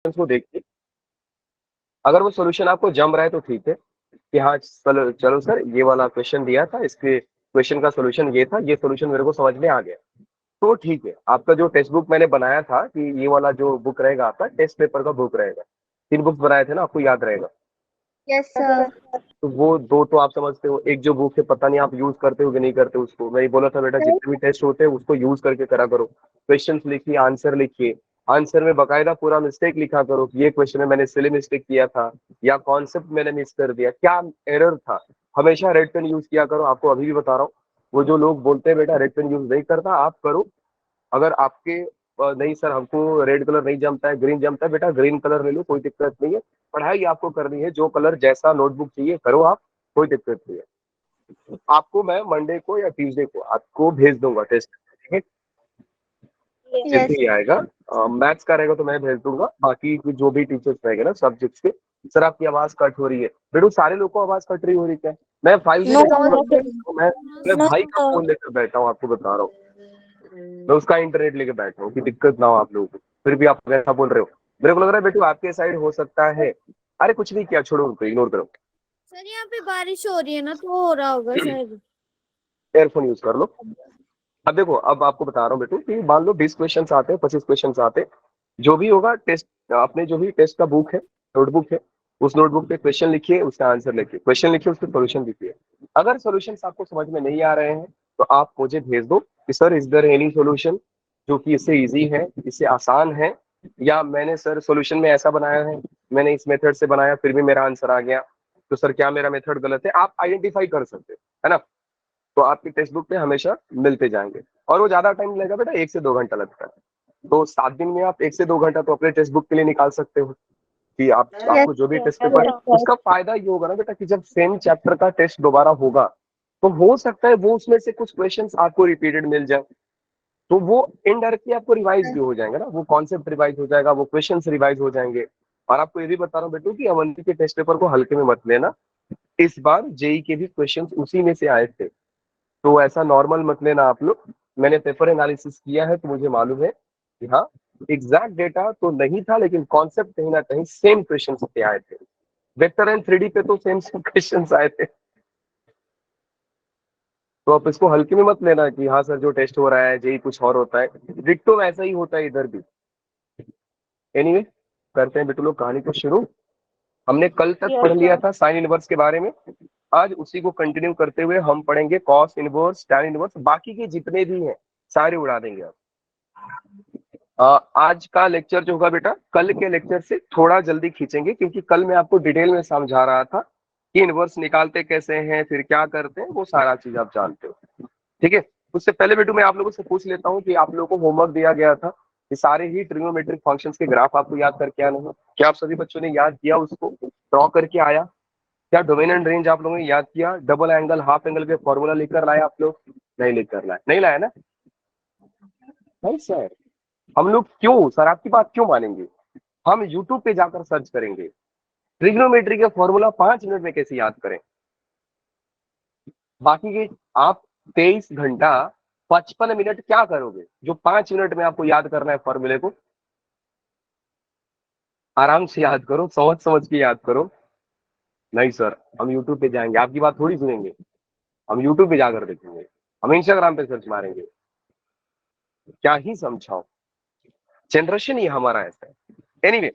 को देखिए, अगर वो सॉल्यूशन आपको जम रहा है तो ठीक है कि हाँ चलो चलो सर ये वाला क्वेश्चन दिया था, इसके क्वेश्चन का सॉल्यूशन ये था, ये सॉल्यूशन मेरे को समझ में आ गया, तो ठीक है। आपका जो टेक्स्ट बुक मैंने बनाया था कि ये वाला जो बुक रहेगा आपका टेस्ट पेपर का बुक रहेगा, 3 बुक्स बनाए थे ना, आपको याद रहेगा। Yes sir. तो वो 2 तो आप समझते हो, एक जो बुक है पता नहीं आप यूज़ करते हो कि नहीं करते उसको। मैंने बोला था बेटा जितने भी टेस्ट होते हैं उसको यूज़ करके करा करो। क्वेश्चंस लिखिए, आंसर लिखिए, आंसर में बाकायदा पूरा मिस्टेक लिखा करो कि ये क्वेश्चन में मैंने सिली मिस्टेक किया था या कॉन्सेप्ट मैंने मिस कर दिया, क्या एरर था। हमेशा रेड पेन यूज़ किया करो, आपको अभी भी बता रहा हूँ। वो जो लोग बोलते हैं बेटा रेड पेन यूज़ नहीं करता, आप करो। अगर आपके नहीं सर हमको रेड कलर नहीं जमता है, ग्रीन जमता है, बेटा ग्रीन कलर ले लो, कोई दिक्कत नहीं है। पढ़ाई आपको करनी है, जो कलर जैसा नोटबुक चाहिए करो आप, कोई दिक्कत नहीं है। आपको मैं मंडे को या ट्यूसडे को आपको भेज दूंगा टेस्ट, ठीक है? जैसे यस। ही आएगा मैथ्स का रहेगा तो मैं भेज दूंगा, बाकी जो भी टीचर्स रहेंगे ना सब्जेक्ट्स के। सर आपकी आवाज कट हो रही है बेटू, सारे लोग को आवाज कट रही हो रही क्या? मैं 5G नो नेटवर्क सर। मैं नो भाई का सर। फोन लेकर बैठा हूँ, आपको बता रहा हूँ। मैं उसका इंटरनेट लेके बैठा हूँ कि दिक्कत ना हो आप लोगों को, फिर भी आप ऐसा बोल रहे हो। मेरे को लग रहा है बेटू आपके साइड हो सकता है। अरे कुछ नहीं किया, छोड़ो उनको, इग्नोर करो। सर यहाँ पे बारिश हो रही है ना, तो हो रहा होगा शायद। एयरफोन यूज कर लो। अब देखो, अब आपको बता रहा हूँ बेटू कि मान लो 20 क्वेश्चन आते हैं, 25 क्वेश्चन आते हैं, जो भी होगा टेस्ट, अपने जो भी टेस्ट का बुक है, नोटबुक है, उस नोटबुक पे क्वेश्चन लिखिए, उसका आंसर लिखिए, क्वेश्चन लिखिए, उसके सोल्यूशन लिखिए। अगर सोल्यूशन आपको समझ में नहीं आ रहे हैं तो आप मुझे भेज दो कि sir is there any solution जो कि इससे इजी है, इससे आसान है, या मैंने सर सोल्यूशन में ऐसा बनाया है, मैंने इस मेथड से बनाया फिर भी मेरा आंसर आ गया, तो सर क्या मेरा मेथड गलत है, आप आइडेंटिफाई कर सकते है ना। तो आपकी टेक्स्ट बुक में हमेशा मिलते जाएंगे। और वो ज्यादा टाइम लगेगा बेटा, 1 से 2 घंटा लगता है। तो 7 दिन में आप 1 से 2 घंटा तो अपने टेक्स्ट बुक के लिए निकाल सकते हो कि आप यस आपको जो भी टेस्ट पेपर, सर। उसका फायदा ये होगा ना बेटा कि जब सेम चैप्टर का टेस्ट दोबारा होगा तो हो सकता है वो उसमें से कुछ क्वेश्चंस आपको रिपीटेड मिल जाए, तो वो इनडायरेक्टली आपको रिवाइज भी हो जाएंगे ना, वो कॉन्सेप्ट रिवाइज हो जाएगा, वो क्वेश्चंस रिवाइज हो जाएंगे। और आपको ये भी बता रहा हूँ बेटू कि अवंती के टेस्ट पेपर को हल्के में मत लेना, इस बार जेई के भी क्वेश्चंस उसी में से आए थे, तो ऐसा नॉर्मल मत लेना आप लोग। मैंने पेपर एनालिसिस किया है तो मुझे मालूम है कि हाँ एग्जैक्ट डेटा तो नहीं था, लेकिन कॉन्सेप्ट कहीं ना कहीं सेम क्वेश्चन से आए थे। वेक्टर एंड 3D पे तो सेम सेम क्वेश्चन आए थे, तो आप इसको हल्के में मत लेना कि हाँ सर जो टेस्ट हो रहा है जेई कुछ और होता है, डिट्टो वैसा ही होता है इधर भी। एनीवे, करते हैं बेटू लोग कहानी को शुरू। हमने कल तक यस पढ़ लिया सर। था साइन इनवर्स के बारे में, आज उसी को कंटिन्यू करते हुए हम पढ़ेंगे कॉस इनवर्स, टैन इनवर्स, बाकी के जितने भी हैं सारे उड़ा देंगे आप। आज का लेक्चर जो होगा बेटा कल के लेक्चर से थोड़ा जल्दी खींचेंगे, क्योंकि कल मैं आपको डिटेल में समझा रहा था कि इनवर्स निकालते कैसे हैं, फिर क्या करते हैं, वो सारा चीज आप जानते हो, ठीक है। उससे पहले बेटू मैं आप लोगों से पूछ लेता हूँ कि आप लोगों को होमवर्क दिया गया था कि सारे ही ट्रिग्नोमेट्रिक फंक्शंस के ग्राफ आपको याद करके आने हैं, क्या आप सभी बच्चों ने याद किया, उसको ड्रॉ करके आया? क्या डोमेन एंड रेंज आप लोगों ने याद किया? डबल एंगल हाफ एंगल के फॉर्मूला लेकर लाए आप लोग? नहीं लेकर लाए, नहीं लाया ना? नहीं सर, हम लोग क्यों सर आपकी बात क्यों मानेंगे? हम यूट्यूब पे जाकर सर्च करेंगे। ट्रिग्नोमेट्री का फॉर्मूला 5 मिनट में कैसे याद करें? बाकी के आप 23 घंटा 55 मिनट क्या करोगे जो 5 मिनट में आपको याद करना है फॉर्मूले को? आराम से याद करो, समझ समझ के याद करो। नहीं सर, हम यूट्यूब पे जाएंगे, आपकी बात थोड़ी सुनेंगे, हम यूट्यूब पे जाकर देखेंगे, हम इंस्टाग्राम पे सर्च मारेंगे। क्या ही समझाओ, जनरेशन ही हमारा ऐसा है। एनीवे,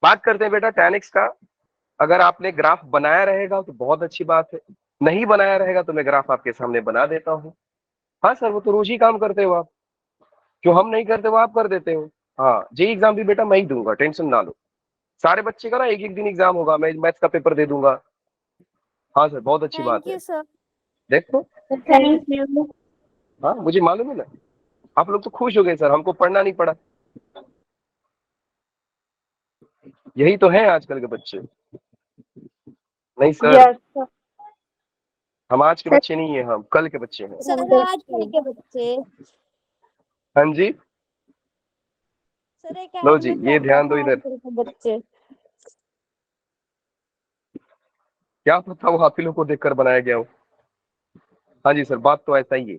बात करते हैं बेटा tan x का। अगर आपने ग्राफ बनाया रहेगा तो बहुत अच्छी बात है, नहीं बनाया रहेगा तो मैं ग्राफ आपके सामने बना देता हूँ। हाँ सर, वो तो रोज ही काम करते हो आप, जो हम नहीं करते वो आप कर देते हो। हाँ, जेई एग्जाम भी बेटा मैं ही दूंगा, टेंशन ना लो। सारे बच्चे का ना एक एक दिन एग्जाम होगा, मैं मैथ्स का पेपर दे दूंगा। हाँ सर, बहुत अच्छी थैंक बात है। You sir. देखो, थैंक यू। हाँ मुझे मालूम है ना, आप लोग तो खुश हो गए सर, हमको पढ़ना नहीं पड़ा। यही तो है आजकल के बच्चे। नहीं सर, यस सर। हम आज के बच्चे नहीं है, हम कल के बच्चे हैं। सर आजकल के बच्चे। हाँ जी, सर एक लो ऐड जी, में ये चल रहा ध्यान दो था इधर। आजकल के बच्चे। क्या पता वो आप ही लोग को देखकर बनाया गया हो। हाँ जी सर, बात तो ऐसा ही है,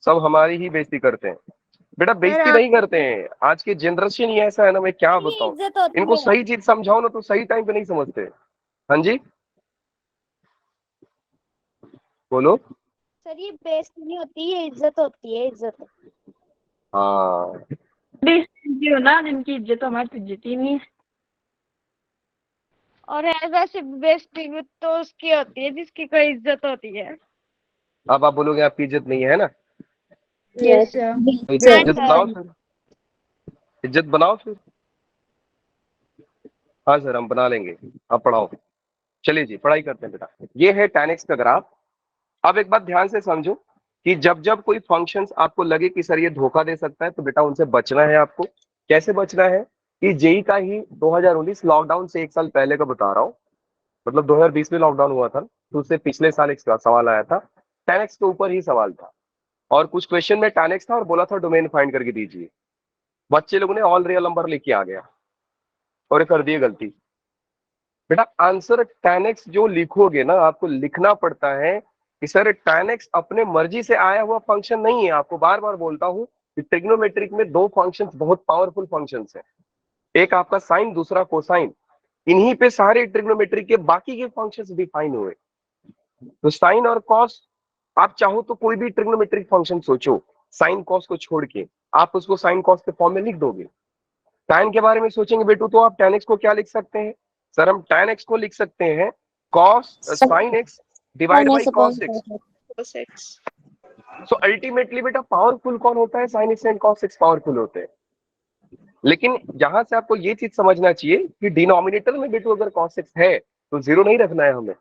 सब हमारी ही बेइज्जती करते हैं। बेटा बेइज्जती नहीं करते हैं, आज के जनरेशन ही ऐसा है ना, मैं क्या नहीं बताऊं। इज्जत होती इनको है सही चीज समझाओ ना तो सही टाइम पे नहीं समझते। हाँ जी बोलो। सर, ये बेइज्जती नहीं होती, ये इज्जत होती है, इज्जत। हाँ हो ना, जिनकी इज्जत हो, हमारी तो इज्जत ही नहीं है। और है वैसे बेइज्जती भी तो उसकी होती है जिसकी कोई इज्जत होती है। अब आप बोलोगे आपकी इज्जत नहीं है ना, यस तो सर। इज्जत बनाओ फिर, इज्जत बनाओ फिर। हाँ सर हम बना लेंगे, आप पढ़ाओ। चलिए जी पढ़ाई करते हैं बेटा। ये है tan x का ग्राफ। अब एक बात ध्यान से समझो कि जब जब कोई फंक्शंस आपको लगे कि सर ये धोखा दे सकता है तो बेटा उनसे बचना है आपको। कैसे बचना है कि जेई का ही 2019 लॉकडाउन से एक साल पहले का बता रहा हूँ, मतलब 2020 में लॉकडाउन हुआ था तो उससे पिछले साल एक सवाल आया था, tan x के ऊपर ही सवाल था और कुछ क्वेश्चन में tan x था और बोला था डोमेन फाइंड करके दीजिए। बच्चे लोगों ने ऑल रियल नंबर लेके आ गया और ये कर दिए गलती। बेटा आंसर tan x जो लिखोगे ना, आपको लिखना पड़ता है कि सर tan x अपने मर्जी से आया हुआ फंक्शन नहीं है। आपको बार बार बोलता हूं कि ट्रिग्नोमेट्रिक में दो फंक्शंस बहुत पावरफुल फंक्शंस हैं, एक आपका साइन दूसरा कोसाइन। इन्हीं पे सारे ट्रिग्नोमेट्रिक के बाकी के फंक्शंस डिफाइन हुए। तो साइन और कॉस, आप चाहो तो कोई भी ट्रिग्नोमेट्रिक फंक्शन सोचो साइन कॉस को छोड़ के, आप उसको साइन कॉस के फॉर्म में लिख दोगे। tan के बारे में सोचेंगे बेटू तो आप tan x को क्या लिख सकते हैं, सर हम tan x को लिख सकते हैं cos sin x divide by cos x। So ultimately बेटा पावरफुल कौन होता है, sin x and cos x powerful होते हैं। लेकिन यहां से आपको ये चीज समझना चाहिए कि डिनोमिनेटर में बेटू अगर cos x है तो जीरो नहीं रखना है हमें,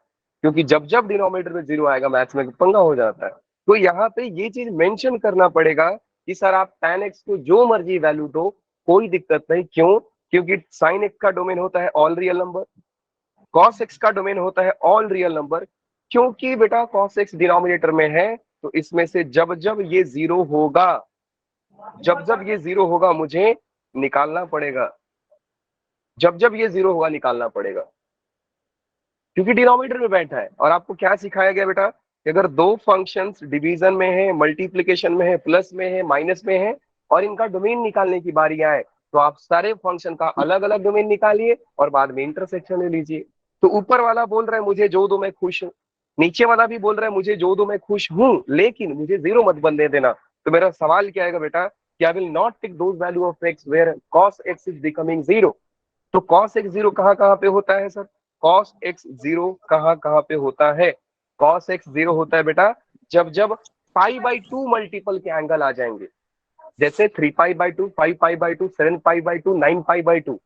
क्योंकि जब जब डिनोमिनेटर में जीरो आएगा मैथ्स में पंगा हो जाता है। तो यहाँ पे ये चीज मेंशन करना पड़ेगा कि सर आप tan x को जो मर्जी वैल्यू दो कोई दिक्कत नहीं। क्यों? क्योंकि sin x का डोमेन होता है all real number, cos x का डोमेन होता है ऑल रियल नंबर। क्योंकि बेटा cos x डिनोमिनेटर में है तो इसमें से जब जब ये जीरो होगा, जब जब ये जीरो होगा मुझे निकालना पड़ेगा, जब जब ये जीरो होगा निकालना पड़ेगा, क्योंकि डिनोमिनेटर में बैठा है। और आपको क्या सिखाया गया बेटा कि अगर दो फंक्शंस डिवीजन में है, मल्टीप्लिकेशन में है, प्लस में है, माइनस में है और इनका डोमेन निकालने की बारी आए तो आप सारे फंक्शन का अलग अलग डोमेन निकालिए और बाद में इंटरसेक्शन ले लीजिए। तो ऊपर वाला बोल रहा है मुझे जो दो मैं खुश हूं, नीचे वाला भी बोल रहा है मुझे जो दो मैं खुश हूं, लेकिन मुझे जीरो मत बनने देना। तो मेरा सवाल क्या आएगा बेटा कि I will not take those value of x where cos x is becoming zero. तो cos x जीरो कहाँ कहाँ पे होता है सर, cos x जीरो कहाँ कहाँ पे होता है, cos x जीरो होता है बेटा जब जब पाई बाई टू मल्टीपल के एंगल आ जाएंगे, जैसे 3π/2, 5π/2, 7π/2, 9π/2।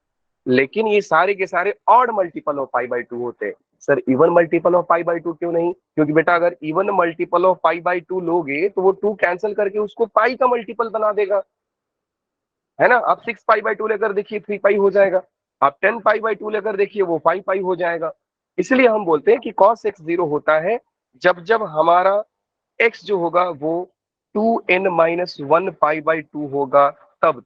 लेकिन ये सारे के सारे ऑड मल्टीपल ऑफ π/2 होते हैं। सर इवन मल्टीपल ऑफ π/2 क्यों नहीं, क्योंकि बेटा अगर इवन मल्टीपल ऑफ π/2 लोगे तो वो 2 कैंसिल करके उसको पाई का मल्टीपल बना देगा, है ना। आप 6π/2 लेकर देखिए 3π हो जाएगा, आप 10π/2 लेकर देखिए वो 5π हो जाएगा। इसलिए हम बोलते हैं कि cos x जीरो होता है जब जब हमारा x जो होगा वो 2n-1π/2 होगा, तब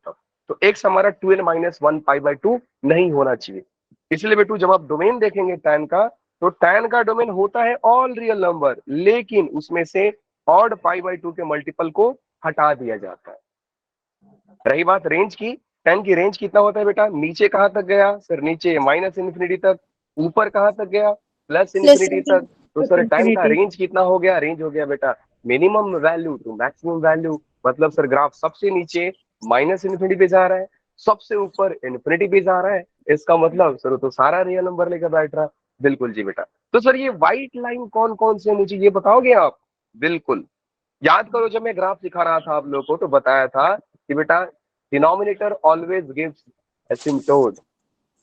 तो x हमारा 2n-1π/2 नहीं होना चाहिए। इसलिए बेटू जब आप डोमेन देखेंगे tan का तो tan का डोमेन होता है ऑल रियल नंबर, लेकिन उसमें से ऑड π/2 के मल्टीपल को हटा दिया जाता है। रही बात रेंज की, tan की रेंज कितना होता है बेटा, नीचे कहां तक गया सर, नीचे माइनस इन्फिनिटी तक, ऊपर कहां तक गया प्लस इन्फिनिटी तक। तो सर tan का रेंज कितना हो गया, रेंज हो गया बेटा minimum value to maximum value. मतलब सर ग्राफ सबसे नीचे माइनस इन्फिनिटी पे जा रहा है, सबसे ऊपर इन्फिनिटी पे जा रहा है, इसका मतलब सर तो सारा रियल नंबर लेकर बैठ रहा है। बिल्कुल जी बेटा। तो सर ये व्हाइट लाइन कौन कौन से मुझे ये बताओगे आप, बिल्कुल याद करो जब मैं ग्राफ सिखा रहा था आप लोगों को तो बताया था कि बेटा डिनोमिनेटर ऑलवेज गिव्स एसिम्प्टोट।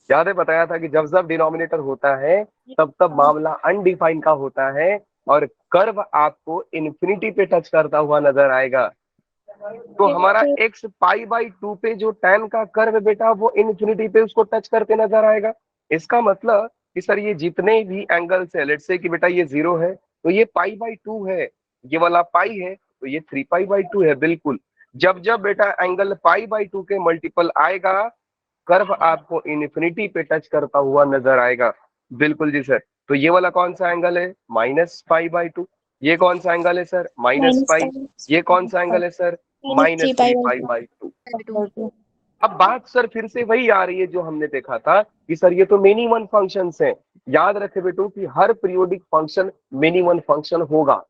याद है बताया था कि जब जब डिनोमिनेटर होता है तब तब मामला अनडिफाइंड का होता है और कर्व आपको इन्फिनिटी पे टच करता हुआ नजर आएगा। तो हमारा x π/2 पे जो tan का कर्व है बेटा वो इन्फिनिटी पे उसको टच करके नजर आएगा। इसका मतलब कि सर ये जितने भी एंगल्स है, लेट्स से कि बेटा ये जीरो है तो ये π/2 है, ये वाला पाई है तो ये 3π/2 है। बिल्कुल जब जब बेटा एंगल π/2 के मल्टीपल आएगा कर्व आपको इन्फिनिटी पे टच करता हुआ नजर आएगा। बिल्कुल जी सर। तो ये वाला कौन सा एंगल है, -π/2। ये कौन सा एंगल है सर, -π। ये कौन सा एंगल है सर, -3π/2। अब बात सर फिर से वही आ रही है जो हमने देखा था कि सर ये तो मेनी वन फंक्शंस हैं। याद रखे बेटो कि हर periodic function many one function होगा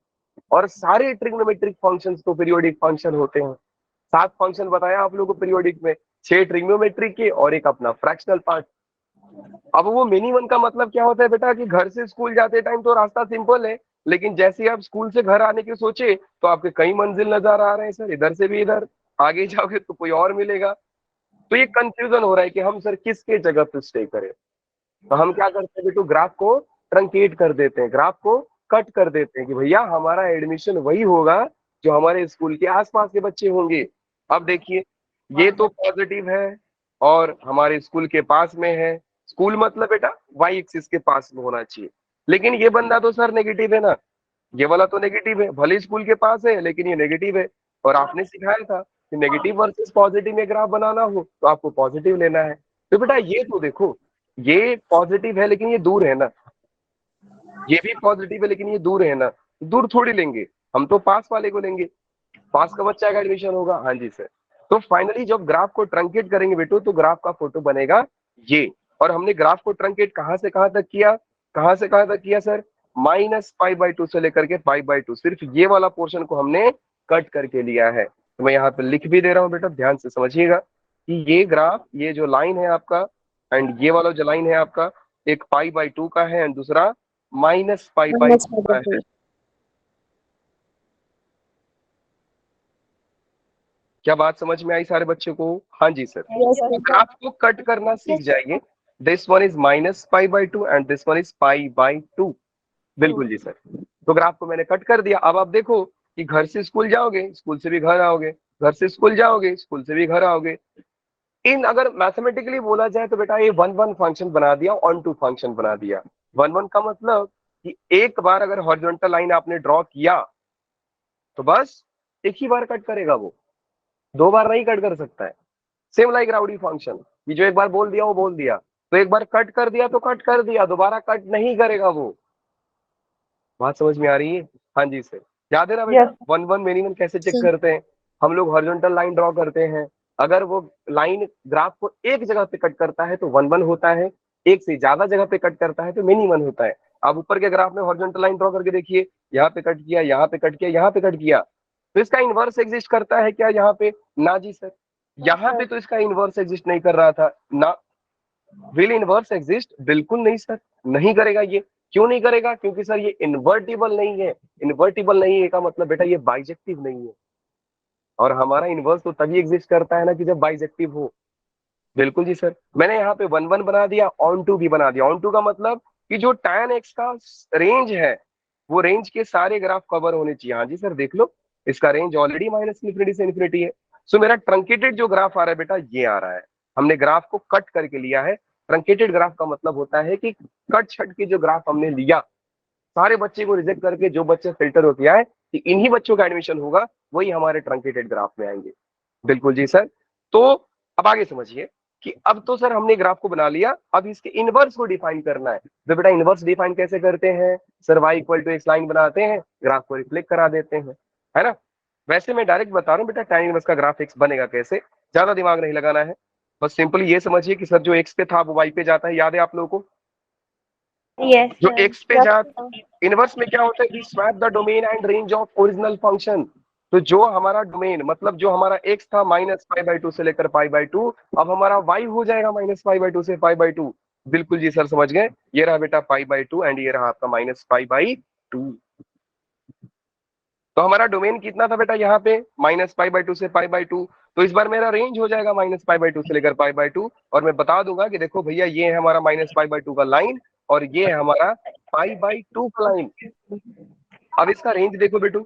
और सारे ट्रिग्नोमेट्रिक फंक्शंस तो पीरियोडिक फंक्शन होते हैं। 7 फंक्शन बताया आप लोगों को पीरियोडिक में, 6 ट्रिग्नोमेट्रिक के और एक अपना फ्रैक्शनल पार्ट। अब वो मिनी वन का मतलब क्या होता है बेटा कि घर से स्कूल जाते टाइम तो रास्ता सिंपल है, लेकिन जैसे ही आप स्कूल से घर आने की सोचे तो आपके कई मंजिल नजर आ रहे हैं सर, इधर से भी इधर, आगे जाओगे तो कोई और मिलेगा। तो ये कंफ्यूजन हो रहा है कि हम सर किसके जगह पे स्टे करें। तो हम क्या करते हैं बेटू, ग्राफ को ट्रंकेट कर देते हैं, ग्राफ को कट कर देते हैं कि भैया हमारा एडमिशन वही होगा जो हमारे स्कूल के आसपास के बच्चे होंगे। अब देखिए ये तो पॉजिटिव है और हमारे स्कूल के पास में है। स्कूल मतलब बेटा वाई एक्सिस के पास में होना चाहिए, लेकिन ये बंदा तो सर नेगेटिव है ना, ये वाला तो नेगेटिव है, भले स्कूल के पास है लेकिन ये नेगेटिव है। और आपने सिखाया था कि नेगेटिव वर्सेस पॉजिटिव में ग्राफ बनाना हो तो आपको पॉजिटिव लेना है। तो बेटा ये तो देखो, ये पॉजिटिव है लेकिन ये दूर है ना, ये भी पॉजिटिव है लेकिन ये दूर है ना, दूर थोड़ी लेंगे, हम तो पास वाले को लेंगे, पास का बच्चा का एडमिशन होगा। हाँ जी सर। तो फाइनली जब ग्राफ को ट्रंकेट करेंगे बेटो तो ग्राफ का फोटो बनेगा ये। और हमने ग्राफ को ट्रंकेट कहां से कहां तक किया, कहां से कहां तक किया सर, -π/2 से लेकर के π/2, सिर्फ ये वाला पोर्शन को हमने कट करके लिया है। तो मैं यहाँ पे लिख भी दे रहा हूँ बेटा, ध्यान से समझिएगा कि ये ग्राफ, ये जो लाइन है आपका एंड ये वाला जो लाइन है आपका, एक π/2 का है एंड दूसरा -π/2 का है। क्या बात समझ में आई सारे बच्चों को? हाँ जी सर। ग्राफ को कट करना सीख जाइए। This one is -π/2 and this one is π/2। बिल्कुल जी सर। तो ग्राफ को मैंने कट कर दिया। अब आप देखो कि घर से स्कूल जाओगे, स्कूल से भी घर आओगे, घर से स्कूल जाओगे, स्कूल से भी घर आओगे। इन अगर मैथमेटिकली बोला जाए तो बेटा ये 1-1 फंक्शन बना दिया, ऑन टू फंक्शन बना दिया। 1-1 का मतलब कि एक बार अगर हॉरिजॉन्टल लाइन आपने ड्रॉ किया तो बस एक ही बार कट करेगा वो, 2 बार नहीं कट कर सकता है। सेम लाइक राउडी फंक्शन, कि जो एक बार बोल दिया वो बोल दिया, तो एक बार कट कर दिया तो कट कर दिया, दोबारा कट नहीं करेगा वो। बात समझ में आ रही है? हाँ जी सर। याद है ना बेटा, 1-1 मिनिमम कैसे चेक करते हैं? हम लोग हॉरिजॉन्टल लाइन ड्रॉ करते हैं, अगर वो लाइन ग्राफ को एक जगह पे कट करता है तो 1-1 होता है, एक से ज्यादा जगह पे कट करता है तो मिनिमम होता है। अब ऊपर के ग्राफ में हॉरिजॉन्टल लाइन ड्रॉ करके देखिए, यहाँ पे कट किया, यहाँ पे कट किया, यहाँ पे कट किया, तो इसका इनवर्स एग्जिस्ट करता है क्या यहाँ पे? ना जी सर। यहाँ पे तो इसका इनवर्स एग्जिस्ट नहीं कर रहा था ना। Will inverse exist? बिल्कुल नहीं सर, नहीं करेगा ये। क्यों नहीं करेगा? क्योंकि सर ये इन्वर्टिबल नहीं है। इन्वर्टिबल नहीं है का मतलब बेटा ये बाइजेक्टिव नहीं है, और हमारा इनवर्स तो तभी एग्जिस्ट करता है ना कि जब बाइजेक्टिव हो। बिल्कुल जी सर। मैंने यहाँ पे 1-1 बना दिया, ऑन टू भी बना दिया। ऑन टू का मतलब कि जो tan x का रेंज है वो रेंज के सारे ग्राफ कवर होने चाहिए। हाँ जी सर, देख लो इसका रेंज ऑलरेडी -∞ से इन्फिनिटी है। सो मेरा ट्रंकेटेड जो ग्राफ आ रहा है बेटा ये आ रहा है। हमने ग्राफ को कट करके लिया है। ट्रंकेटेड ग्राफ का मतलब होता है कि कट छट के जो ग्राफ हमने लिया, सारे बच्चे को रिजेक्ट करके जो बच्चे फिल्टर हो गया है कि इन्हीं बच्चों का एडमिशन होगा, वही हमारे ट्रंकेटेड ग्राफ में आएंगे। बिल्कुल जी सर। तो अब आगे समझिए कि अब तो सर हमने ग्राफ को बना लिया, अब इसके इनवर्स को डिफाइन करना है। तो बेटा इनवर्स डिफाइन कैसे करते हैं सर? y = x लाइन बनाते हैं, ग्राफ को रिफ्लेक्ट करा देते हैं, है ना। वैसे मैं डायरेक्ट बता रहा हूँ बेटा tan इनवर्स का ग्राफ x बनेगा कैसे, ज्यादा दिमाग नहीं लगाना है। बस सिंपल ये समझिए कि सर जो x पे था वो y पे जाता है, याद है आप लोगों को? जो x पे जाता, इनवर्स में क्या होता है कि swap the domain and range of original function. तो जो हमारा डोमेन मतलब जो हमारा x था -π/2 से लेकर π/2, अब हमारा y हो जाएगा -π/2 से π/2। बिल्कुल जी सर, समझ गए। ये रहा बेटा π/2 एंड ये रहा आपका -π/2। तो हमारा डोमेन कितना था बेटा यहाँ पे? -π/2 से π/2। तो इस बार मेरा रेंज हो जाएगा -π/2 से लेकर π/2, और मैं बता दूंगा कि देखो भैया ये है हमारा -π/2 का लाइन और ये है हमारा π/2 का लाइन। अब इसका रेंज देखो बेटू,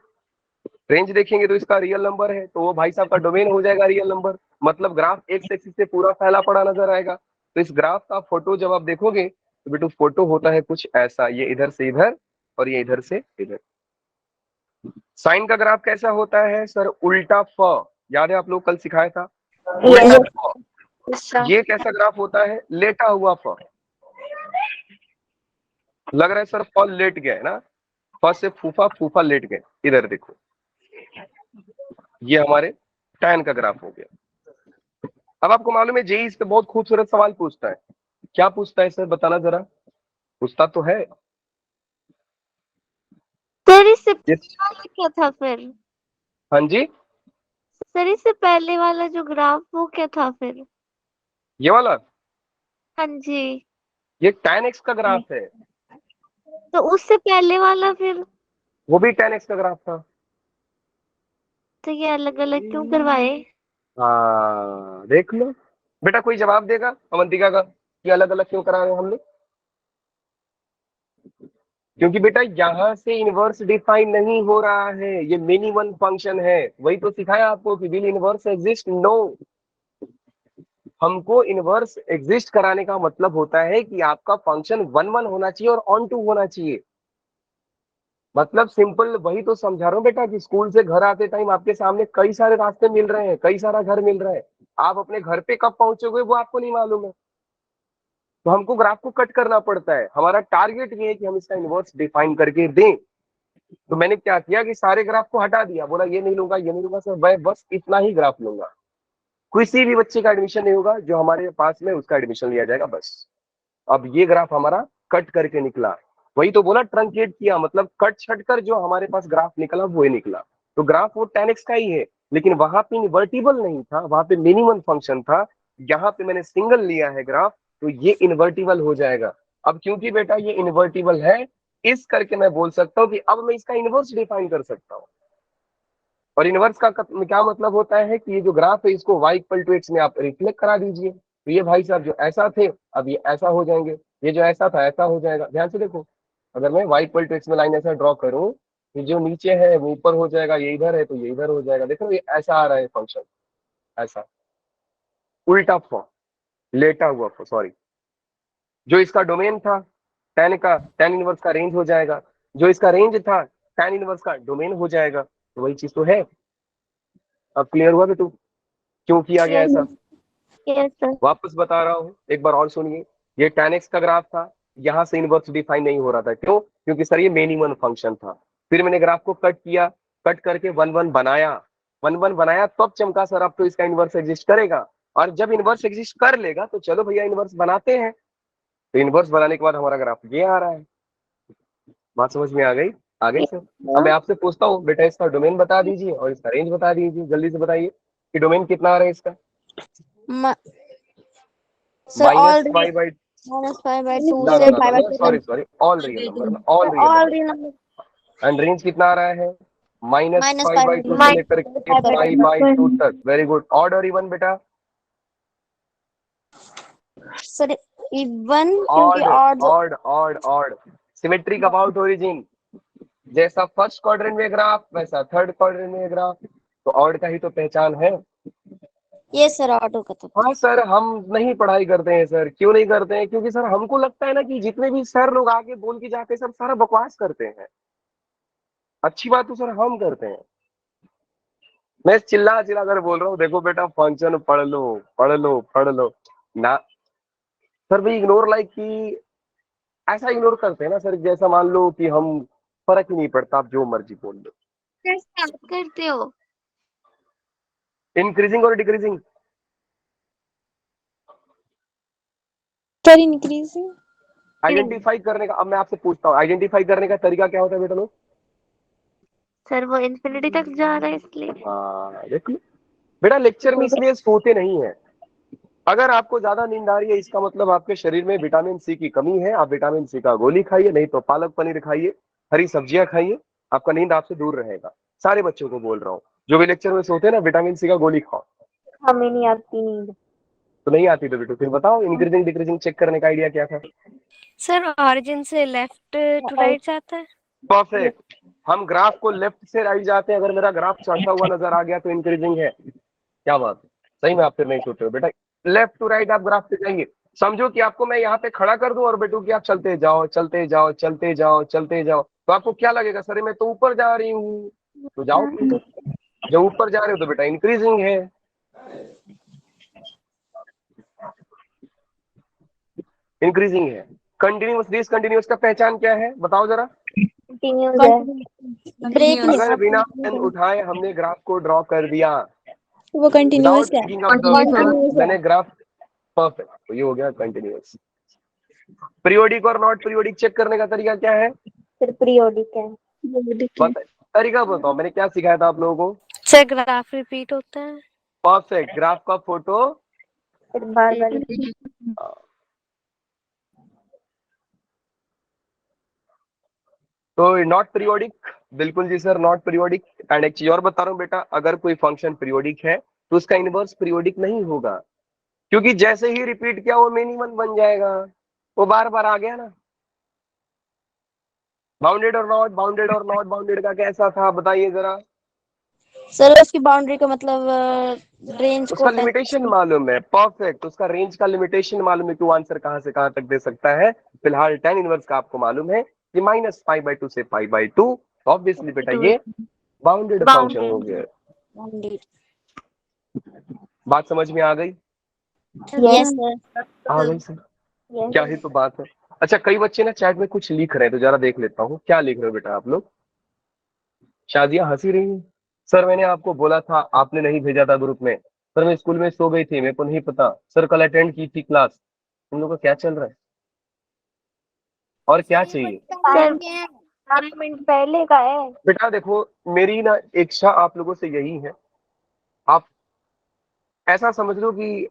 रेंज देखेंगे तो इसका रियल नंबर है, तो वो भाई साहब का डोमेन हो जाएगा रियल नंबर, मतलब ग्राफ एक्स एक्सिस से पूरा फैला पड़ा नजर आएगा। तो इस ग्राफ का फोटो जब आप देखोगे तो बेटू फोटो होता है कुछ ऐसा, ये इधर से इधर और ये इधर से इधर। साइन का ग्राफ कैसा होता है सर? उल्टा फ, याद है आप लोग कल सिखाया था, उल्टा फ। ये कैसा ग्राफ होता है? लेटा हुआ फ। लग रहा है सर फ लेट गया है ना, फ से फूफा, फूफा लेट गए। इधर देखो, ये हमारे tan का ग्राफ हो गया। अब आपको मालूम है जेई इस पे बहुत खूबसूरत सवाल पूछता है। क्या पूछता है सर, बताना जरा, पूछता तो है। सर इससे ये- पहले वाला क्या था फिर? हाँ जी, सर इससे पहले वाला जो ग्राफ वो क्या था फिर? ये वाला, हाँ जी, ये tan x का ग्राफ है। तो उससे पहले वाला फिर? वो भी tan x का ग्राफ था। तो ये अलग अलग क्यों करवाए? हाँ देख लो बेटा, कोई जवाब देगा अवंतिका का कि अलग अलग क्यों करा रहे हैं हम लोग? क्योंकि बेटा यहाँ से इनवर्स डिफाइन नहीं हो रहा है, ये मेनी वन फंक्शन है। वही तो सिखाया आपको कि विल इनवर्स एग्जिस्ट, नो। हमको इनवर्स एग्जिस्ट कराने का मतलब होता है कि आपका फंक्शन वन वन होना चाहिए और ऑन टू होना चाहिए। मतलब सिंपल वही तो समझा रहा हूँ बेटा कि स्कूल से घर आते टाइम आपके सामने कई सारे रास्ते मिल रहे हैं, कई सारा घर मिल रहा है। आप अपने घर पे कब पहुंचोगे वो आपको नहीं मालूम है, तो हमको ग्राफ को कट करना पड़ता है। हमारा टारगेट ये है कि हम इसका इनवर्स डिफाइन करके दें। तो मैंने क्या किया कि सारे ग्राफ को हटा दिया, बोला ये नहीं लूंगा, ये नहीं लूंगा सर, मैं बस इतना ही ग्राफ लूंगा। किसी भी बच्चे का एडमिशन नहीं होगा जो हमारे पास में, उसका एडमिशन लिया जाएगा बस। अब ये ग्राफ हमारा कट करके निकला, वही तो बोला ट्रंकेट किया, मतलब कट छट कर जो हमारे पास ग्राफ निकला वो निकला। तो ग्राफ वो tan x का ही है, लेकिन वहां पे इन्वर्टिबल नहीं था, वहां पे मिनिमम फंक्शन था। यहाँ पे मैंने सिंगल लिया है ग्राफ, तो ये इन्वर्टिबल हो जाएगा। अब क्योंकि बेटा ये इन्वर्टिबल है, इस करके मैं बोल सकता हूँ कि अब मैं इसका इनवर्स डिफाइन कर सकता हूँ। और इनवर्स का क्या मतलब होता है कि ये जो ग्राफ है इसको y इक्वल टू एक्स में आप रिफ्लेक्ट करा दीजिए, तो ये भाई साहब जो ऐसा थे अब ये ऐसा हो जाएंगे, ये जो ऐसा था ऐसा हो जाएगा। ध्यान से देखो, अगर मैं y इक्वल टू एक्स में लाइन ऐसा ड्रॉ करूं, तो जो नीचे है वो ऊपर हो जाएगा, ये इधर है तो ये इधर हो जाएगा। देखो ये ऐसा आ रहा है फंक्शन, ऐसा उल्टा फॉर्म, लेटा हुआ सॉरी। जो इसका डोमेन था tan इनवर्स का रेंज हो जाएगा, जो इसका रेंज था tan इनवर्स का डोमेन हो जाएगा। तो वही चीज तो है। अब क्लियर हुआ बेटू क्यों किया गया ऐसा? Yes sir. वापस बता रहा हूँ, एक बार और सुनिए। ये tan x का ग्राफ था, यहाँ से इनवर्स डिफाइन नहीं हो रहा था, क्यों? क्योंकि सर ये मिनिमम फंक्शन था। फिर मैंने ग्राफ को कट किया, कट करके वन वन बनाया, वन वन बनाया तब चमका सर अब तो इसका इनवर्स एग्जिस्ट करेगा। और जब इनवर्स एग्जिस्ट कर लेगा तो चलो भैया इनवर्स बनाते हैं। तो इनवर्स बनाने के बाद हमारा ग्राफ ये आ रहा है। बात समझ में आ गई? आ गई सर? अब मैं आपसे पूछता हूँ बेटा, इसका डोमेन बता दीजिए और इसका रेंज बता दीजिए, जल्दी से बताइए कि डोमेन कितना आ रहा है इसका। Sir minus all five by, -5/2 ना से ना ना ना, सॉरी, ऑल रियल नंबर ना, all real all number. Number and range कितना आ रहा है? -5/2 से लेकर के -5/2 5/2 तक। Very good. ऑड और इवन बेटा? सर इवन, क्योंकि odd odd odd odd odd. Symmetric about origin, जैसा फर्स्ट क्वाड्रेंट में ग्राफ वैसा थर्ड क्वाड्रेंट में ग्राफ, तो ऑड का ही तो पहचान है। ये सर ऑटो का तो हाँ सर, हम नहीं पढ़ाई करते हैं सर। क्यों नहीं करते हैं? क्योंकि सर हमको लगता है ना कि जितने भी सर लोग आगे बोल के जाते हैं सब सारा बकवास करते हैं। अच्छी बात तो सर हम करते हैं। मैं चिल्ला चिल्ला कर बोल रहा हूँ, देखो बेटा फंक्शन पढ़ लो, पढ़ लो, पढ़ लो ना। सर भी इग्नोर लाइक कि ऐसा इग्नोर करते हैं ना सर, जैसा मान लो कि हम फर्क ही नहीं पड़ता, आप जो मर्जी बोल लो। कैसे आप करते हो? इंक्रीजिंग और डिक्रीजिंग, सर इंक्रीजिंग आइडेंटिफाई करने का। अब मैं आपसे पूछता हूँ, आइडेंटिफाई करने का तरीका क्या होता है बेटा लोग? सर वो इन्फिनिटी तक जा रहा है इसलिए। हाँ देख लो बेटा, लेक्चर में इसलिए सोते नहीं है। अगर आपको ज्यादा नींद आ रही है इसका मतलब आपके शरीर में विटामिन सी की कमी है। आप विटामिन सी का गोली खाइए, नहीं तो पालक पनीर खाइए, हरी सब्जियां खाइए, आपका नींद आपसे दूर रहेगा। सारे बच्चों को बोल रहा हूँ, जो भी लेक्चर में सोते हैं ना, विटामिन सी का गोली खाओ। हमें नहीं आती नींद। तो नहीं आती तो बेटू फिर बताओ, इंक्रीजिंग डिक्रीजिंग चेक करने का आइडिया क्या था? सर ऑरिजिन से लेफ्ट टू राइट जाता है। परफेक्ट। हम ग्राफ को लेफ्ट से राइट जाते हैं, अगर मेरा ग्राफ चढ़ता हुआ नजर आ गया तो इंक्रीजिंग है। क्या बात है, सही में आप फिर नहीं सोते हो बेटा। लेफ्ट टू राइट आप ग्राफ पे जाइए, समझो कि आपको मैं यहाँ पे खड़ा कर दूं और बेटू कि आप चलते जाओ चलते जाओ चलते जाओ चलते जाओ, तो आपको क्या लगेगा? सर मैं तो ऊपर जा रही हूँ। तो जाओ ऊपर। जब ऊपर जा रहे हो तो बेटा इंक्रीजिंग है। इंक्रीजिंग है। कंटिन्यूअस डिसकंटिन्यूअस का पहचान क्या है बताओ जरा? कंटिन्यूस है। ब्रेक अगर बिना पेन उठाए हमने ग्राफ को ड्रॉ कर दिया वो कंटिन्यूअस विदाउट है। टेकिंग ऑफ द Continuous है। मैंने ग्राफ परफेक्ट, तो ये हो गया कंटिन्यूअस। पीरियोडिक और नॉट पीरियोडिक चेक करने का तरीका क्या है? फिर पीरियोडिक है। तरीका बताओ, मैंने क्या सिखाया था आप लोगों को? सर ग्राफ रिपीट होता है। परफेक्ट, ग्राफ का फोटो फिर बार बार तो नॉट पीरियोडिक, बिल्कुल जी सर, नॉट पीरियोडिक। एंड एक चीज और बता रहा हूँ बेटा, अगर कोई फंक्शन पीरियोडिक है तो उसका इनवर्स पीरियोडिक नहीं होगा, क्योंकि जैसे ही रिपीट किया वो मिनिमम बन जाएगा, वो बार बार आ गया ना। बाउंडेड और नॉट, बाउंडेड और नॉट बाउंडेड का कैसा था बताइए जरा। सर उसकी बाउंड्री का मतलब रेंज को उसका होता है। लिमिटेशन मालूम है, परफेक्ट, उसका रेंज का लिमिटेशन मालूम है कि वो आंसर कहां से कहां तक दे सकता है। फिलहाल tan इनवर्स का आपको मालूम है कि -π/2 से π/2, ऑब्वियसली बेटा ये बाउंडेड फंक्शन हो गया। बाउंडेड। बात समझ में आ गई? Yes sir. आ गई सर, क्या ही तो बात है। अच्छा, कई बच्चे ना चैट में कुछ लिख रहे हैं, तो जरा देख लेता हूँ क्या लिख रहे हो बेटा आप लोग। शादियां हंसी रही हैं। सर मैंने आपको बोला था, आपने नहीं भेजा था ग्रुप में। सर मैं स्कूल में सो गई थी, मेरे को नहीं पता। सर कल अटेंड की थी क्लास। तुम लोग का क्या चल रहा है और क्या चाहिए? 12 मिनट पहले का है। बेटा देखो, मेरी ना इच्छा आप लोगों से यही है, आप ऐसा समझ लो कि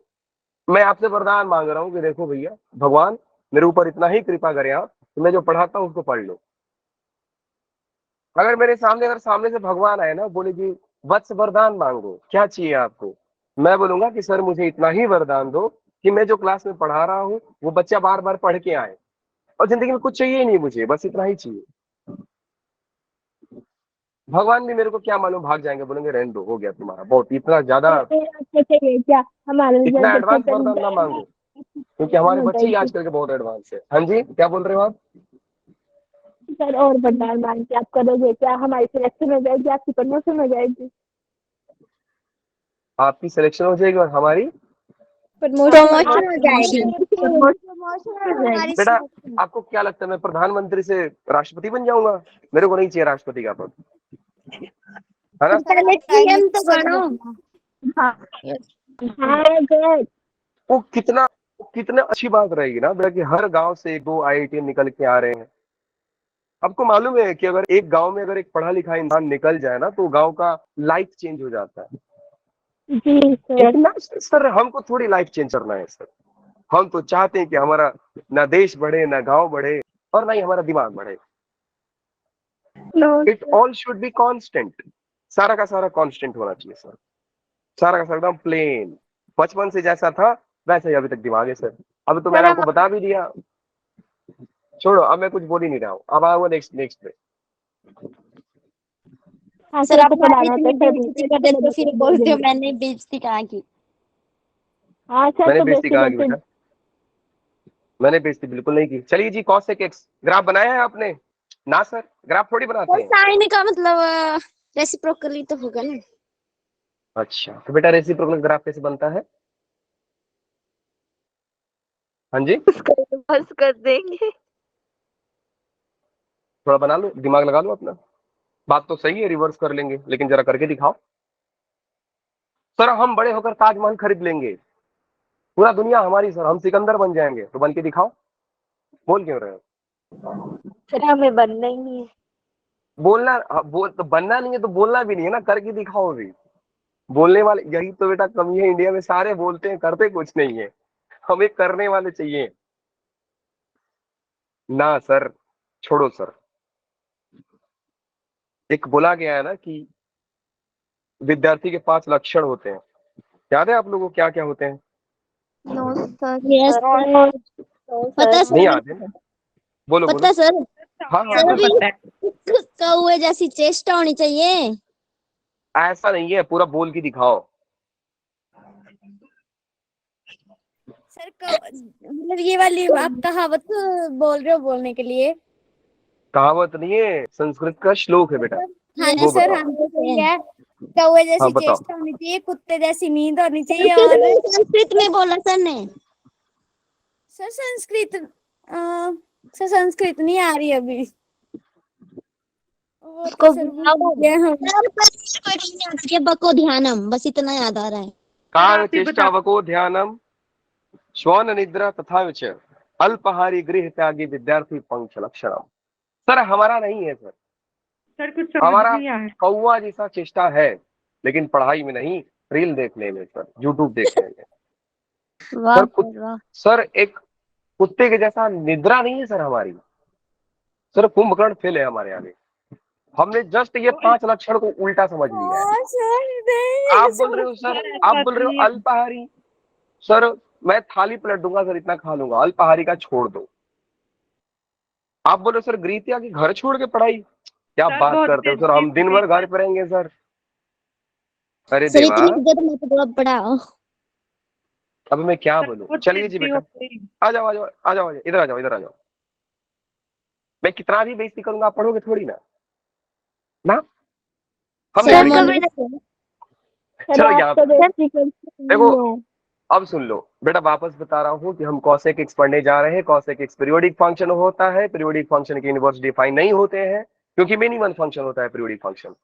मैं आपसे वरदान मांग रहा हूँ कि देखो भैया, भगवान मेरे ऊपर इतना ही कृपा करें आप कि मैं जो पढ़ाता हूँ उसको पढ़ लो। अगर मेरे सामने, अगर सामने से भगवान आए ना, बोले कि वत्स वरदान मांगो, क्या चाहिए आपको, मैं बोलूंगा कि सर मुझे इतना ही वरदान दो कि मैं जो क्लास में पढ़ा रहा हूँ वो बच्चा बार बार पढ़ के आए, और जिंदगी में कुछ चाहिए ही नहीं मुझे, बस इतना ही चाहिए। भगवान भी मेरे को क्या मालूम भाग जाएंगे, बोलेंगे रहने दो, हो गया तुम्हारा बहुत, इतना ज्यादा क्या हमारे इतना एडवांस वरदान ना मांगो, क्योंकि हमारे बच्चे ही आजकल के बहुत एडवांस है। हाँ जी, क्या बोल रहे हो आप? सर और वरदान मांग के आप करोगे क्या? हमारी सिलेक्शन हो जाएगी, आपकी प्रमोशन हो जाएगी। आपकी सिलेक्शन हो जाएगी और हमारी प्रमोशन हो जाएगी। बेटा, आपको क्या लगता है मैं प्रधानमंत्री से राष्ट्रपति बन जाऊंगा? मेरे को नहीं चाहिए राष्ट्रपति का पद, है ना? पीएम तो बनो। वो कितना अच्छी बात रहेगी ना बेटा कि हर गांव से 2 IIT निकल के आ रहे हैं। आपको मालूम है कि अगर एक गांव में अगर एक पढ़ा लिखा इंसान निकल जाए ना, तो गांव का लाइफ चेंज हो जाता है। जी सर। इतना सर हमको थोड़ी लाइफ चेंज करना है सर, हम तो चाहते हैं कि हमारा ना देश बढ़े, ना गांव बढ़े, और ना ही हमारा दिमाग बढ़े। It all should be constant, सारा का सारा कांस्टेंट होना चाहिए सर, सारा का सारा एकदम प्लेन, बचपन से जैसा था वैसा ही अभी तक दिमाग है सर। अब तो मैंने आपको बता भी दिया, छोड़ो, अब मैं कुछ बोल ही नहीं रहा हूँ, अब आऊंगा नेक्स्ट पे। हाँ सर आप पढ़ाना इतनी बेइज्जती कर देते हो, फिर बोलते हो मैंने बेइज्जती कहाँ की। हाँ सर, मैंने तो बेइज्जती कहा कि बेसिक बेटा, मैंने बेइज्जती बिल्कुल नहीं की। चलिए जी, cos sec x ग्राफ बनाया है आपने? ना सर, ग्राफ थोड़ी बनाते हैं। साइन का मतलब रेसिप्रोकली तो होगा ना। अच्छा, तो बेटा रेसिप्रोकल ग्राफ कैसे बनता है? हाँ जी, बस कर देंगे। थोड़ा बना लो, दिमाग लगा लो अपना। बात तो सही है, रिवर्स कर लेंगे, लेकिन जरा करके दिखाओ। सर हम बड़े होकर ताजमहल खरीद लेंगे, पूरा दुनिया हमारी सर, हम सिकंदर बन जाएंगे, तो बन के दिखाओ। बोल क्यों रहे हो? सर हमें बनना ही नहीं है। बोलना, बोल तो बनना नहीं है तो बोलना भी नहीं है ना, करके दिखाओ भी। बोलने वाले यही तो बेटा कमी है इंडिया में, सारे बोलते हैं करते कुछ नहीं है, हमें करने वाले चाहिए ना सर। छोड़ो सर, एक बोला गया है ना कि विद्यार्थी के 5 लक्षण होते हैं, याद है आप लोगों को क्या क्या होते हैं? No sir. Yes sir. पता नहीं सर। याद है? बोलो बोलो। पता सर। हाँ हाँ सर बोलो। कौवे जैसी चेस्ट होनी चाहिए। ऐसा नहीं है, पूरा बोल के दिखाओ। सर मतलब ये वाली आप कहावत बोल रहे हो बोलने के लिए? कहावत नहीं है, संस्कृत का श्लोक है बेटा। हाँ जी वो सर, बताओ। हम तो सही है। कौवे हाँ जैसी बताओ। चेष्ट होनी चाहिए, कुत्ते जैसी नींद होनी चाहिए, और संस्कृत में बोला सर ने। सर संस्कृत नहीं आ रही अभी। वो उसको तो सर भूल गए हम। सर बस कोई नहीं याद आ रही है, बको ध्यानम, बस इतना याद आ रहा है। काल आप ही बता। चेष्टावको ध्यानम श्वान निद्रा तथा विच अल्पहारी गृह त्यागी विद्यार्थी पंक्ष लक्षणम। सर हमारा नहीं है सर, सर कुछ समझ हमारा नहीं आया। कौवा जैसा चेष्टा है, लेकिन पढ़ाई में नहीं, रील देखने में सर, यूट्यूब देखने में। वाह सर सर वाह। सर एक कुत्ते के जैसा निद्रा नहीं है सर हमारी। सर कुंभकर्ण फेल है हमारे आगे। हमने जस्ट ये 5 लक्षण को उल्टा समझ लिया है। हाँ सर नहीं आप ऐसा बोल रहे हो सर, सर, आप ऐसा बोल रहे हो नहीं है। अल्पाहारी। सर मैं थाली पलट दूंगा सर, इतना खा लूंगा, अल्पाहारी का छोड़ दो। आप बोल रहे हो सर गृह त्यागी, घर छोड़ के पढ़ाई, क्या सर बात बहुत करते हो सर, हम दिन भर घर पे रहेंगे सर। अरे सर देवा, इतनी इज्जत मत दो अब बड़ा। अब मैं क्या सर, बोलूं। बहुत चलिए जी जिद्दी हो बेटा, गई। आ जाओ आ जाओ आ जाओ, इधर आ जाओ, इधर आ जाओ। मैं कितना भी बेइज्जती करूंगा, आप पढ़ोगे थोड़ी ना, ना हम नहीं सर पढ़ेंगे। मोनिका सर चलो आप यहाँ तो पे बेसिक देखो, नहीं है। अब सुन लो बेटा, वापस बता रहा हूँ कि हम कॉसेक एक्स पढ़ने जा रहे हैं। कॉसेक एक्स पीरियोडिक फंक्शन होता है, पीरियोडिक फंक्शन के इनवर्स डिफाइन नहीं होते हैं, क्योंकि मिनिमम फंक्शन होता है पीरियोडिक फंक्शन।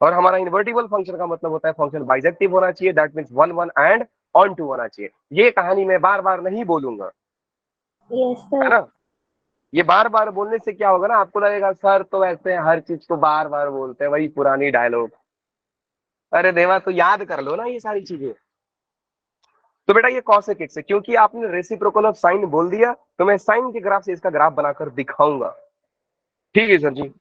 और हमारा इन्वर्टिबल फंक्शन का मतलब होता है फंक्शन बाइजेक्टिव होना चाहिए, that means 1 1 and onto होना चाहिए। ये कहानी मैं बार बार नहीं बोलूंगा, यस है सर। ना। ये बार बार बोलने से क्या होगा ना, आपको लगेगा सर तो ऐसे हर चीज को बार बार बोलते हैं, वही पुरानी डायलॉग। अरे देवा, तो याद कर लो ना ये सारी चीजें। तो बेटा ये कॉसेक एक्स है, क्योंकि आपने रेसिप्रोकल ऑफ साइन बोल दिया, तो मैं साइन के ग्राफ से इसका ग्राफ बनाकर दिखाऊंगा। ठीक है सर जी।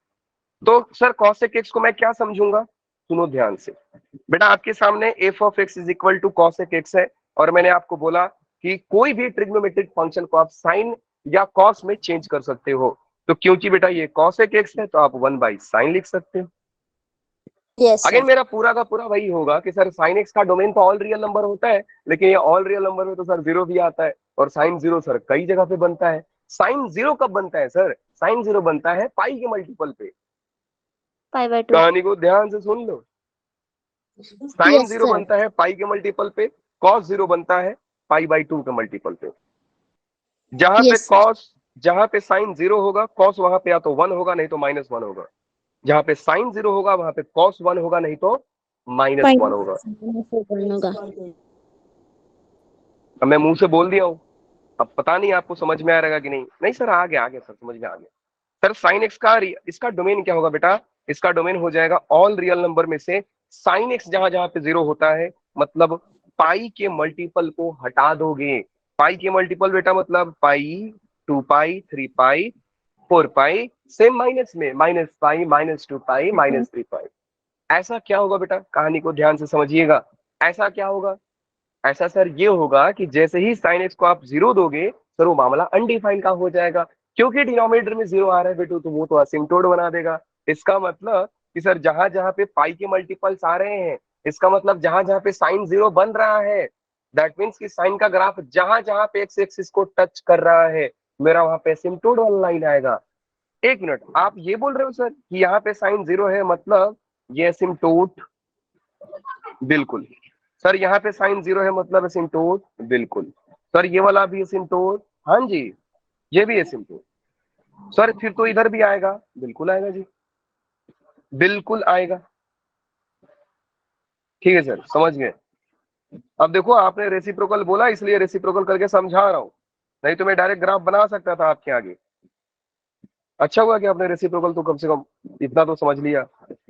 तो सर कॉसेक एक्स को मैं क्या समझूंगा, सुनो ध्यान से। बेटा आपके सामने f of x is equal to cosec x है, और मैंने आपको बोला कि कोई भी ट्रिग्नोमेट्रिक फंक्शन को आप साइन या कॉस में चेंज कर सकते हो। तो क्योंकि बेटा ये कॉसेक एक्स है, तो आप 1/sin लिख सकते हो। Yes again sir. मेरा पूरा का पूरा वही होगा कि सर साइन एक्स का डोमेन तो ऑल रियल नंबर होता है, लेकिन ये ऑल रियल नंबर में तो सर जीरो भी आता है, और साइन जीरो सर कई जगह पे बनता है। साइन जीरो कब बनता है सर, साइन जीरो बनता है पाई के मल्टीपल पे। π/2। कहानी को ध्यान से सुन लो। Sine yes zero sir. बनता है पाई के मल्टीपल पे, कॉस जीरो बनता है π/2 के मल्टीपल पे। जहां पे यस सर। कॉस, जहां पे साइन जीरो होगा, कॉस वहां पे या तो 1 होगा, नहीं तो -1 होगा। जहां पे साइन जीरो होगा, वहां पे कॉस 1 होगा, नहीं तो -1 होगा। होगा। अब मैं मुंह से बोल दिया हूं, अब पता नहीं आपको समझ में आ रहेगा कि नहीं। नहीं सर आ गया सर, समझ में आ गया। सर साइन एक्स का इसका डोमेन क्या होगा बेटा, इसका डोमेन हो जाएगा ऑल रियल नंबर में से साइन एक्स जहां जहां पे जीरो होता है, मतलब पाई के मल्टीपल को हटा दोगे। पाई के मल्टीपल बेटा मतलब पाई, 2π, 3π, 4π, सेम माइनस में -π, -2π, -3π। ऐसा क्या होगा बेटा, कहानी को ध्यान से समझिएगा। ऐसा क्या होगा, ऐसा सर ये होगा कि जैसे ही साइन एक्स को आप जीरो दोगे, सर वो मामला अनडिफाइंड का हो जाएगा, क्योंकि डिनोमिनेटर में जीरो आ रहा है बेटू, तो वो तो असिम्प्टोट बना देगा। इसका मतलब कि सर जहां जहां पे पाई के मल्टीपल्स आ रहे हैं, इसका मतलब जहां जहां पे साइन जीरो बन रहा है, दैट मीन्स कि साइन का ग्राफ जहां जहां पे एक्स एक्सिस को टच कर रहा है, मेरा वहां पे असिम्प्टोट वाला लाइन आएगा। एक मिनट, आप ये बोल रहे हो सर कि यहाँ पे साइन जीरो है, मतलब ये असिम्प्टोट, बिल्कुल। सर यहाँ पे साइन जीरो है मतलब एसिम्प्टोट, बिल्कुल। सर ये वाला भी एसिम्प्टोट, हाँ जी, ये भी एसिम्प्टोट। सर फिर तो इधर भी आएगा, बिल्कुल आएगा जी, बिल्कुल आएगा। ठीक है सर, समझ गए। अब देखो आपने रेसिप्रोकल बोला, इसलिए रेसिप्रोकल करके समझा रहा हूं, नहीं तो मैं डायरेक्ट ग्राफ बना सकता था आपके आगे। अच्छा हुआ कि आपने रेसिप्रोकल तो कम से कम इतना तो समझ लिया।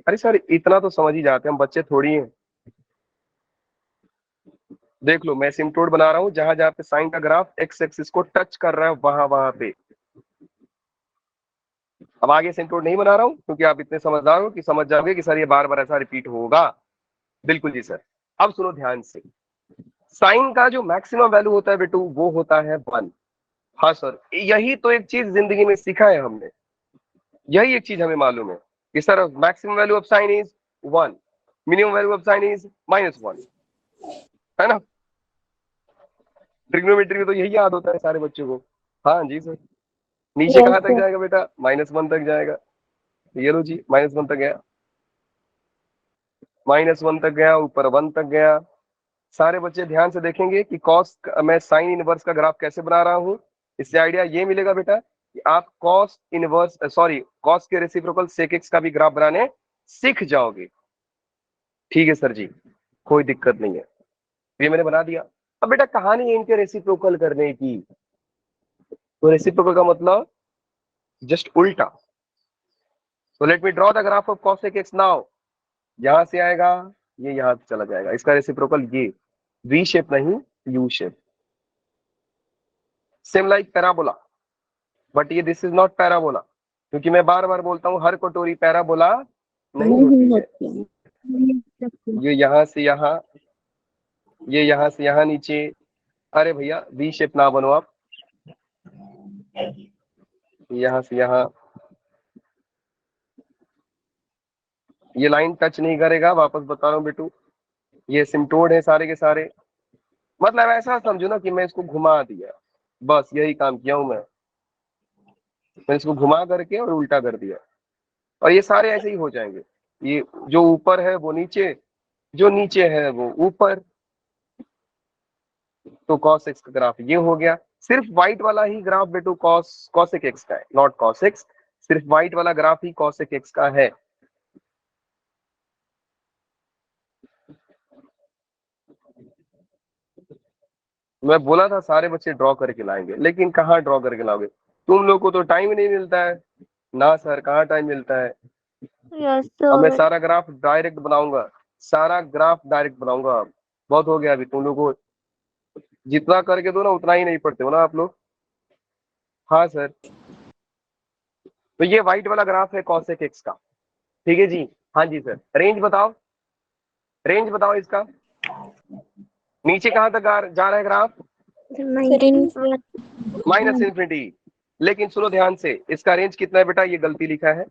अरे सर इतना तो समझ ही जाते हैं, हम बच्चे थोड़ी हैं। देख लो मैं सिम्प्टोड बना रहा हूं, जहां जहां पे साइन का ग्राफ एक्स एक्सिस को टच कर रहा है, वहां वहां पे। अब आगे सिम्प्टोड नहीं बना रहा हूं, क्योंकि आप इतने समझदार हो कि समझ जाओगे कि सर ये बार बार ऐसा रिपीट होगा। बिल्कुल जी सर। अब सुनो ध्यान से, साइन का जो मैक्सिमम वैल्यू होता है बेटू, वो होता है 1। हाँ सर, यही तो एक चीज जिंदगी में सीखा है हमने, यही एक चीज हमें मालूम है कि sir maximum value of sine is 1, minimum value of sine is -1, है ना। ट्रिग्नोमेट्री में तो यही याद होता है सारे बच्चों को। हाँ जी सर। नीचे कहाँ तक जाएगा बेटा, -1 तक जाएगा। ये लो जी, -1 तक गया, -1 तक गया, ऊपर 1 तक गया। सारे बच्चे ध्यान से देखेंगे कि कॉस, मैं साइन इनवर्स का ग्राफ कैसे बना रहा हूँ। इससे आइडिया ये मिलेगा बेटा कि आप कॉस इनवर्स कॉस के रेसिप्रोकल सेक एक्स का भी ग्राफ बनाने सीख जाओगे। ठीक है सर जी, कोई दिक्कत नहीं है, ये मैंने बना दिया। अब बेटा कहानी है इनके रेसिप्रोकल करने की, तो रेसिप्रोकल का मतलब जस्ट उल्टा। तो let me draw the graph of cosec x now. यहां से आएगा, ये यहां से चला जाएगा, इसका रेसिप्रोकल ये वी शेप नहीं U shape, same like parabola, but ये दिस इज नॉट पैराबोला, क्योंकि मैं बार बार बोलता हूं हर कटोरी पैराबोला नहीं होती है। ये यहां से यहां, ये यहां से यहां नीचे, अरे भैया वी शेप ना बनो आप, यहां से यहां, ये लाइन टच नहीं करेगा, वापस बता रहा हूं बेटू, ये सिम्टोड है सारे के सारे, मतलब ऐसा समझो ना कि मैं इसको घुमा दिया, बस यही काम किया हूं मैं इसको घुमा करके और उल्टा कर दिया, और ये सारे ऐसे ही हो जाएंगे। ये जो ऊपर है वो नीचे, जो नीचे है वो ऊपर। तो cos x का ग्राफ ये हो गया। सिर्फ व्हाइट वाला ही ग्राफ बेटू cosec x का है, नॉट cos x, सिर्फ व्हाइट वाला ग्राफ ही cosec x का है। मैं बोला था सारे बच्चे ड्रॉ करके लाएंगे, लेकिन कहाँ ड्रॉ करके लाओगे, तुम लोग को तो टाइम ही नहीं मिलता है ना सर, कहाँ टाइम मिलता है। यस अब मैं सर। सारा ग्राफ डायरेक्ट बनाऊंगा, सारा ग्राफ डायरेक्ट बनाऊंगा, बहुत हो गया अभी, तुम लोग को जितना करके दो ना उतना ही नहीं पढ़ते हो ना आप लोग। हाँ सर, तो ये व्हाइट वाला ग्राफ है cosec x का, ठीक है जी। हाँ जी सर, रेंज बताओ, रेंज बताओ इसका, नीचे कहां तक जा रहा है ग्राफ, माइनस इन्फिनिटी। लेकिन सुनो ध्यान से, इसका रेंज कितना है बेटा, ये गलती लिखा है,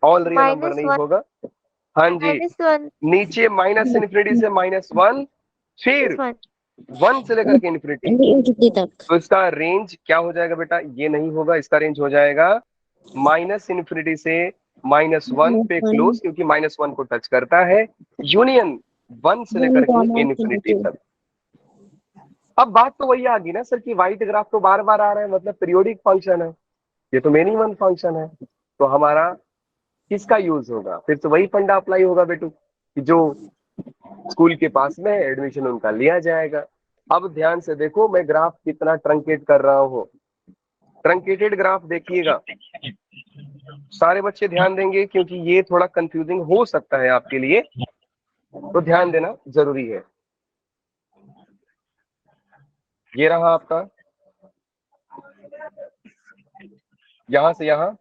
ऑल रियल नंबर नहीं होगा। हाँ जी, नीचे माइनस इन्फिनिटी से -1, फिर 1 से लेकर के इन्फिनिटी तक, तो इसका रेंज क्या हो जाएगा बेटा, ये नहीं होगा, इसका रेंज हो जाएगा माइनस इन्फिनिटी से -1 पे क्लोज, क्योंकि -1 को टच करता है, यूनियन 1 से लेकर के इन्फिनिटी तक। अब बात तो वही आ गई ना सर कि व्हाइट ग्राफ तो बार बार आ रहा है, मतलब पीरियोडिक फंक्शन है, ये तो मिनिमम फंक्शन है, तो हमारा किसका यूज होगा, फिर तो वही फंडा अप्लाई होगा बेटू, कि जो स्कूल के पास में एडमिशन उनका लिया जाएगा। अब ध्यान से देखो मैं ग्राफ कितना ट्रंकेट कर रहा हूँ, ट्रंकेटेड ग्राफ देखिएगा, सारे बच्चे ध्यान देंगे क्योंकि ये थोड़ा कंफ्यूजिंग हो सकता है आपके लिए, तो ध्यान देना जरूरी है। ये रहा आपका, यहां से यहां,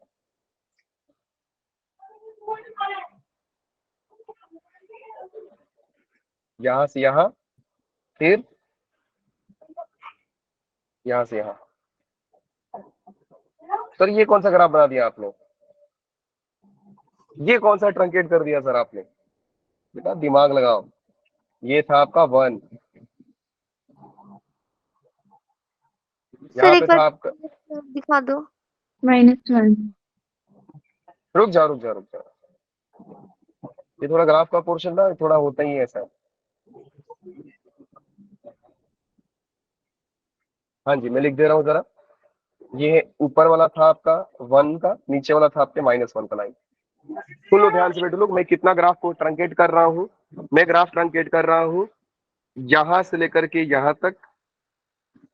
यहां से यहां, फिर यहां से यहां। सर ये कौन सा ग्राफ बना दिया आपने, ये कौन सा ट्रंकेट कर दिया सर आपने, बेटा दिमाग लगाओ, ये था आपका 1, यहाँ पे था आपका, दिखा दो। -1। रुक जाओ, ये थोड़ा ग्राफ का पोर्शन ना थोड़ा होता ही है ऐसा। हाँ जी मैं लिख दे रहा हूँ जरा, ये ऊपर वाला था आपका 1 का, नीचे वाला था आपके -1 का लाइन। सुन लो ध्यान से बेटे लोग, मैं कितना ग्राफ को ट्रंकेट कर रहा हूँ, मैं ग्राफ ट्रंकेट कर रहा हूँ यहां से लेकर के यहां तक,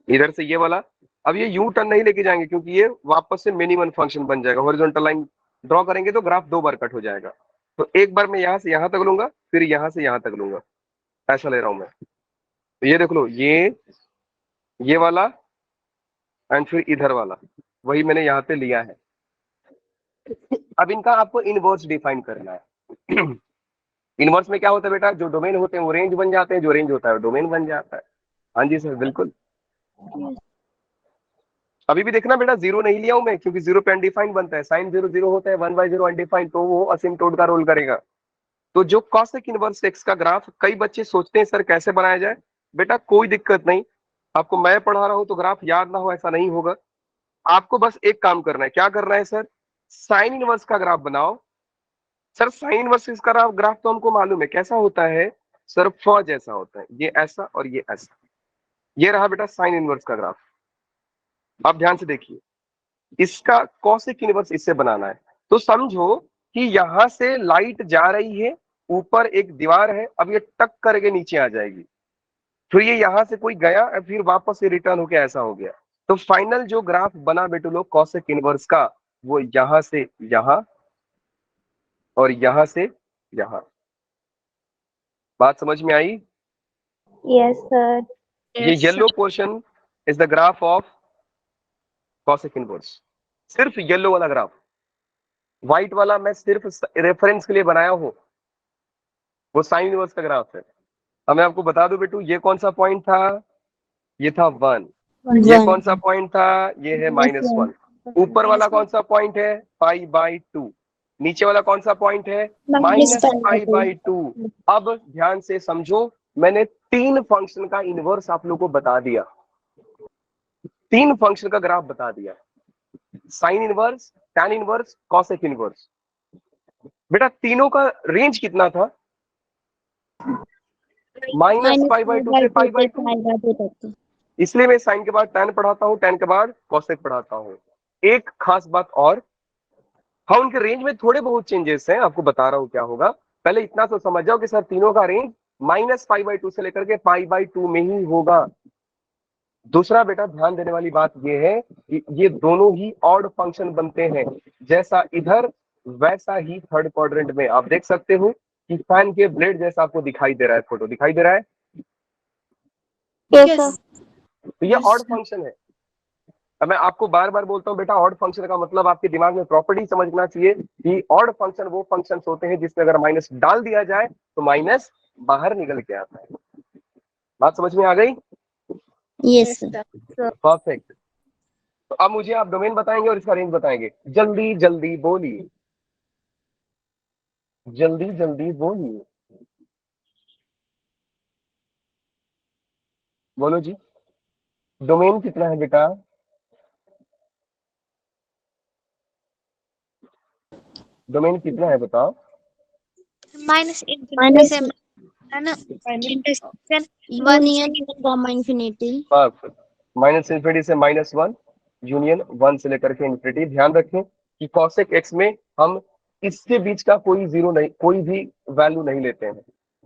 इधर से ये वाला। अब ये यू टर्न नहीं लेके जाएंगे क्योंकि ये वापस से मिनिमम फंक्शन बन जाएगा, हॉरिजॉन्टल लाइन ड्रॉ करेंगे तो ग्राफ 2 बार कट हो जाएगा, तो एक बार मैं यहां से यहां तक लूंगा, फिर यहां से यहां तक लूंगा, ऐसा ले रहा हूं मैं। तो ये देख लो, ये वाला एंड फिर इधर वाला, वही मैंने यहाँ पे लिया है। अब इनका आपको इनवर्स डिफाइन करना है। इनवर्स में क्या होता है बेटा, जो डोमेन होते हैं वो रेंज बन जाते हैं, जो रेंज होता है वो डोमेन बन जाता है। हाँ जी सर बिल्कुल। अभी भी देखना बेटा, जीरो नहीं लिया हूं मैं, क्योंकि जीरो पे अनडिफाइंड बनता है, साइन 0 0 होता है, 1/0 अनडिफाइंड, तो वो असिम्प्टोट का रोल करेगा। तो जो कॉसेक इनवर्स एक्स का ग्राफ, कई बच्चे सोचते हैं सर कैसे बनाया जाए, बेटा कोई दिक्कत नहीं, आपको मैं पढ़ा रहा हूं तो ग्राफ याद ना हो ऐसा नहीं होगा, आपको बस एक काम करना है। क्या करना है सर, साइन इनवर्स का ग्राफ बनाओ। सर साइन इनवर्स का ग्राफ तो हमको मालूम है कैसा होता है सर, फ जैसा होता है, ये ऐसा और ये ऐसा। ये रहा बेटा साइन इनवर्स का ग्राफ। अब ध्यान से देखिए, इसका कॉसेक इनवर्स इससे बनाना है। तो समझो कि यहां से लाइट जा रही है, ऊपर एक दीवार है, अब ये टक करके नीचे आ जाएगी, फिर ये यहां से कोई गया और फिर वापस से रिटर्न होके ऐसा हो गया। तो फाइनल जो ग्राफ बना बेटू लोग कॉसेक इनवर्स का, वो यहां से यहां और यहां से यहां। बात समझ में आई? Yes sir. ये yellow portion is the graph of cosec inverse, सिर्फ येलो वाला ग्राफ। व्हाइट वाला मैं सिर्फ रेफरेंस के लिए बनाया हूं, वो साइन इनवर्स का ग्राफ है। अब मैं आपको बता दूं बेटू, ये कौन सा पॉइंट था, ये था 1। ये कौन सा पॉइंट था, ये है -1। ऊपर वाला कौन सा पॉइंट है, π/2। नीचे वाला कौन सा पॉइंट है, -π/2। अब ध्यान से समझो, मैंने 3 फंक्शन का इनवर्स आप लोगों को बता दिया, 3 फंक्शन का ग्राफ बता दिया, sine inverse, tan inverse, cosec inverse. बेटा तीनों का रेंज कितना था, -π/2 से π/2 तक। इसलिए मैं साइन के बाद टैन पढ़ाता हूं, टैन के बाद कॉसेक पढ़ाता हूं। एक खास बात और, हाँ उनके रेंज में थोड़े बहुत चेंजेस हैं, आपको बता रहा हूं क्या होगा। पहले इतना तो समझ जाओ कि सर तीनों का रेंज -π/2 से लेकर के π/2 में ही होगा। दूसरा बेटा ध्यान देने वाली बात यह है कि ये दोनों ही ऑड फंक्शन बनते हैं, जैसा इधर वैसा ही थर्ड क्वाड्रेंट में। आप देख सकते हो कि फैन के ब्लेड जैसा आपको दिखाई दे रहा है, फोटो दिखाई दे रहा है, तो ये ऑड फंक्शन है। अब मैं आपको बार बार बोलता हूँ बेटा, ऑड फंक्शन का मतलब आपके दिमाग में प्रॉपर्टी समझना चाहिए कि ऑड फंक्शन वो फंक्शंस होते हैं जिसमें अगर माइनस डाल दिया जाए तो माइनस बाहर निकल के आता है। बात समझ में आ गई? Yes perfect. तो अब मुझे आप डोमेन बताएंगे और इसका रेंज बताएंगे। जल्दी जल्दी बोलिए, जल्दी जल्दी बोलिए, बोलो जी। डोमेन कितना है बेटा? डोमेन कितना है बताओ? माइनस माइनस है ना, intersection union gamma infinity. Perfect. -∞ से -1, यूनियन 1 से लेकर के इन्फिनिटी। ध्यान रखें कि कॉसेक एक्स में हम इसके बीच का कोई जीरो नहीं, कोई भी वैल्यू नहीं लेते हैं,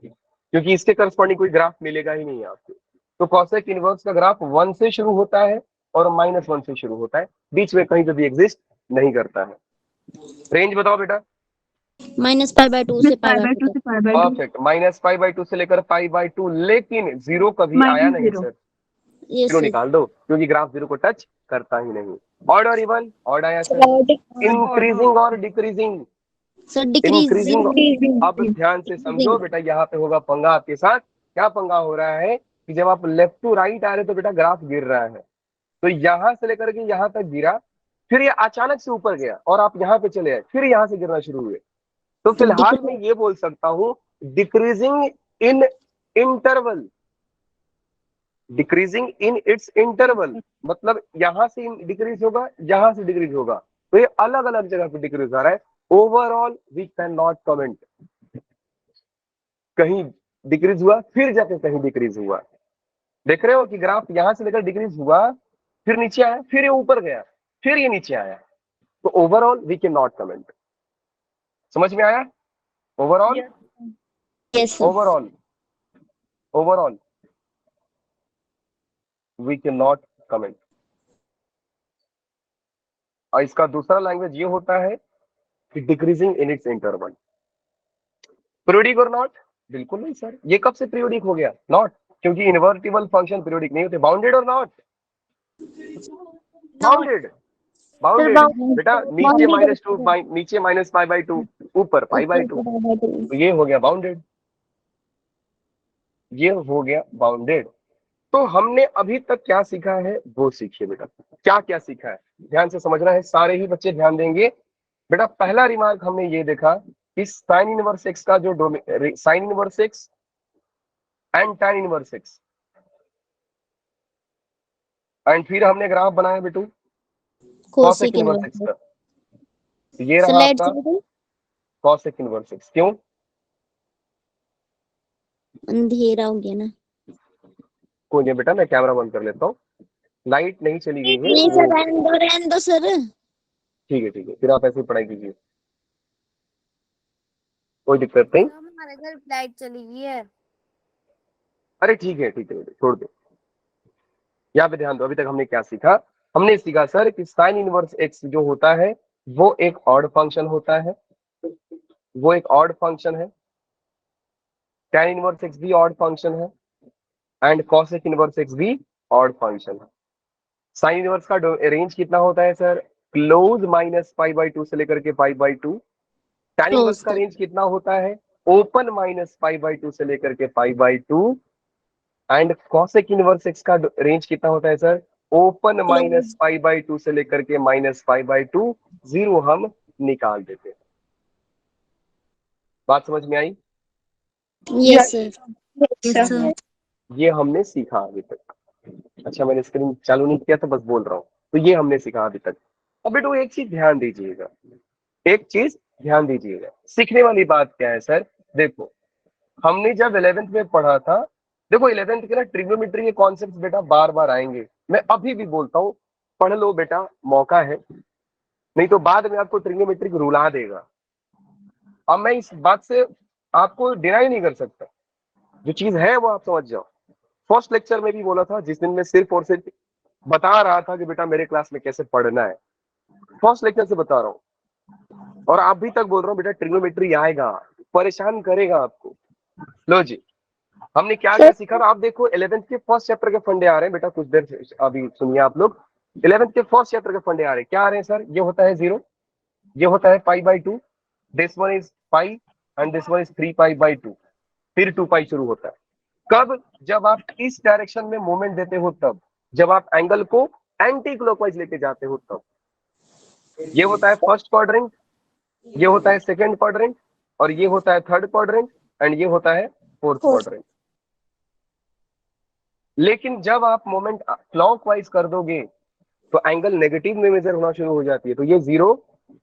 क्योंकि इसके करस्पॉन्डिंग कोई ग्राफ मिलेगा ही नहीं आपको। तो कॉसेक इनवर्स का ग्राफ 1 से शुरू होता है और -1 से शुरू होता है, बीच में कहीं पे भी एग्जिस्ट नहीं करता है। रेंज बताओ बेटा। -π/2 से π/2 तक। परफेक्ट। -π/2 से लेकर π/2, लेकिन जीरो कभी आया नहीं सर, यस जीरो निकाल दो, क्योंकि ग्राफ जीरो को टच करता ही नहीं। ऑड और इवन? ऑड आया सर। इंक्रीजिंग और डिक्रीजिंग? Sir increasing. डिक्रीजिंग। अब ध्यान से समझो बेटा, यहाँ पे होगा पंगा आपके साथ। क्या पंगा हो रहा है कि जब आप लेफ्ट टू राइट आ रहे तो बेटा ग्राफ गिर रहा है, तो यहां से लेकर के यहां तक गिरा, फिर ये अचानक से ऊपर गया और आप यहाँ पे चले आए, फिर यहां से गिरना शुरू हुए। तो फिलहाल मैं ये बोल सकता हूं decreasing in interval, decreasing in its interval, मतलब यहां से डिक्रीज होगा, यहां से डिक्रीज होगा, तो ये अलग अलग जगह पे डिक्रीज आ रहा है। Overall we can not comment, कहीं डिक्रीज हुआ फिर जाके कहीं डिक्रीज हुआ। देख रहे हो कि ग्राफ यहां से लेकर डिक्रीज हुआ, फिर नीचे आया, फिर ये ऊपर गया, फिर ये नीचे आया, तो overall we can not comment. समझ में आया? Overall, yes overall, overall we can not comment. और इसका दूसरा लैंग्वेज ये होता है कि decreasing in its interval. Periodic और नॉट? बिल्कुल नहीं सर, ये कब से पीरियोडिक हो गया? नॉट, क्योंकि इन्वर्टिबल फंक्शन पीरियोडिक नहीं होते। बाउंडेड और नॉट? बाउंडेड, बाउंडेड बेटा। नीचे -2, नीचे -π/2, ऊपर π/2, तो ये हो गया बाउंडेड, ये हो गया बाउंडेड। तो हमने अभी तक क्या सीखा है वो सीखिए बेटा। क्या क्या सीखा है ध्यान से समझना है, सारे ही बच्चे ध्यान देंगे बेटा। पहला रिमार्क हमने ये देखा कि साइन इनवर्स एक्स का जो sine inverse x and tan inverse x, and फिर हमने ग्राफ बनाया बेटू कॉसेक इनवर्स एक्स का। ये रहा आपका कॉसेक इनवर्स एक्स। क्यों? अंधेरा हो गया ना। कोई नहीं बेटा, मैं कैमरा बंद कर लेता हूँ। लाइट नहीं चली गई है नहीं वो, सर, रहने दो सर। ठीक है, फिर आप ऐसे ही पढ़ाई कीजिए, कोई दिक्कत नहीं। सर हमारे घर लाइट चली गई है। अरे ठीक है, छोड़ दो, यहाँ पे ध्यान दो। अभी तक हमने क्या सीखा? हमने सीखा सर कि साइन इनवर्स एक्स जो होता है वो एक ऑड फंक्शन होता है, वो एक ऑड फंक्शन है। tan इनवर्स एक्स भी ऑड फंक्शन है एंड cosec इनवर्स एक्स भी ऑड फंक्शन है। साइन इनवर्स का रेंज कितना होता है सर? क्लोज -π/2 से लेकर के π/2। tan इनवर्स क्लोज का रेंज कितना होता है? ओपन -π/2 से लेकर के π/2। एंड cosec इनवर्स एक्स का रेंज कितना होता है सर? Open close. -π/2 से लेकर के -π/2। जीरो हम निकाल देते हैं। बात समझ में आई? Yes sir. ये हमने सीखा अभी तक। अच्छा, मैंने स्क्रीन चालू नहीं किया था, बस बोल रहा हूँ। तो ये हमने सीखा अभी तक। अब बेटो एक चीज ध्यान दीजिएगा, एक चीज ध्यान दीजिएगा, सीखने वाली बात क्या है सर? देखो, हमने जब 11th में पढ़ा था, देखो 11th के ना ट्रिग्नोमेट्री के कॉन्सेप्ट बेटा बार बार आएंगे। मैं अभी भी बोलता हूँ, पढ़ लो बेटा, मौका है, नहीं तो बाद में आपको ट्रिग्नोमेट्री रुला देगा। अब मैं इस बात से आपको डिनाई नहीं कर सकता, जो चीज है वो आप समझ जाओ। फर्स्ट लेक्चर में भी बोला था, जिस दिन मैं सिर्फ और सिर्फ बता रहा था कि बेटा मेरे क्लास में कैसे पढ़ना है, फर्स्ट लेक्चर से बता रहा हूँ। और आप भी तक बोल रहा हूँ बेटा ट्रिग्नोमेट्री आएगा, परेशान करेगा आपको। लो जी, हमने क्या क्या सीखा था? आप देखो 11th के फर्स्ट चैप्टर के फंडे आ रहे हैं बेटा, कुछ देर से अभी सुनिए आप लोग। 11th के फर्स्ट चैप्टर के फंडे आ रहे हैं, क्या आ रहे हैं सर? ये होता है 0, ये होता है π/2, this one is pi and this one is 3π/2, फिर 2π शुरू होता है। कब? जब आप इस डायरेक्शन में मूवमेंट देते हो तब, जब आप एंगल को एंटी क्लॉकवाइज लेके जाते हो तब। ये होता है फर्स्ट क्वाड्रेंट, ये होता है सेकंड क्वाड्रेंट, और ये होता है थर्ड क्वाड्रेंट, एंड ये होता है फोर्थ क्वाड्रेंट। लेकिन जब आप मोमेंट क्लॉकवाइज कर दोगे तो एंगल नेगेटिव में मेजर होना शुरू हो जाती है। तो ये 0,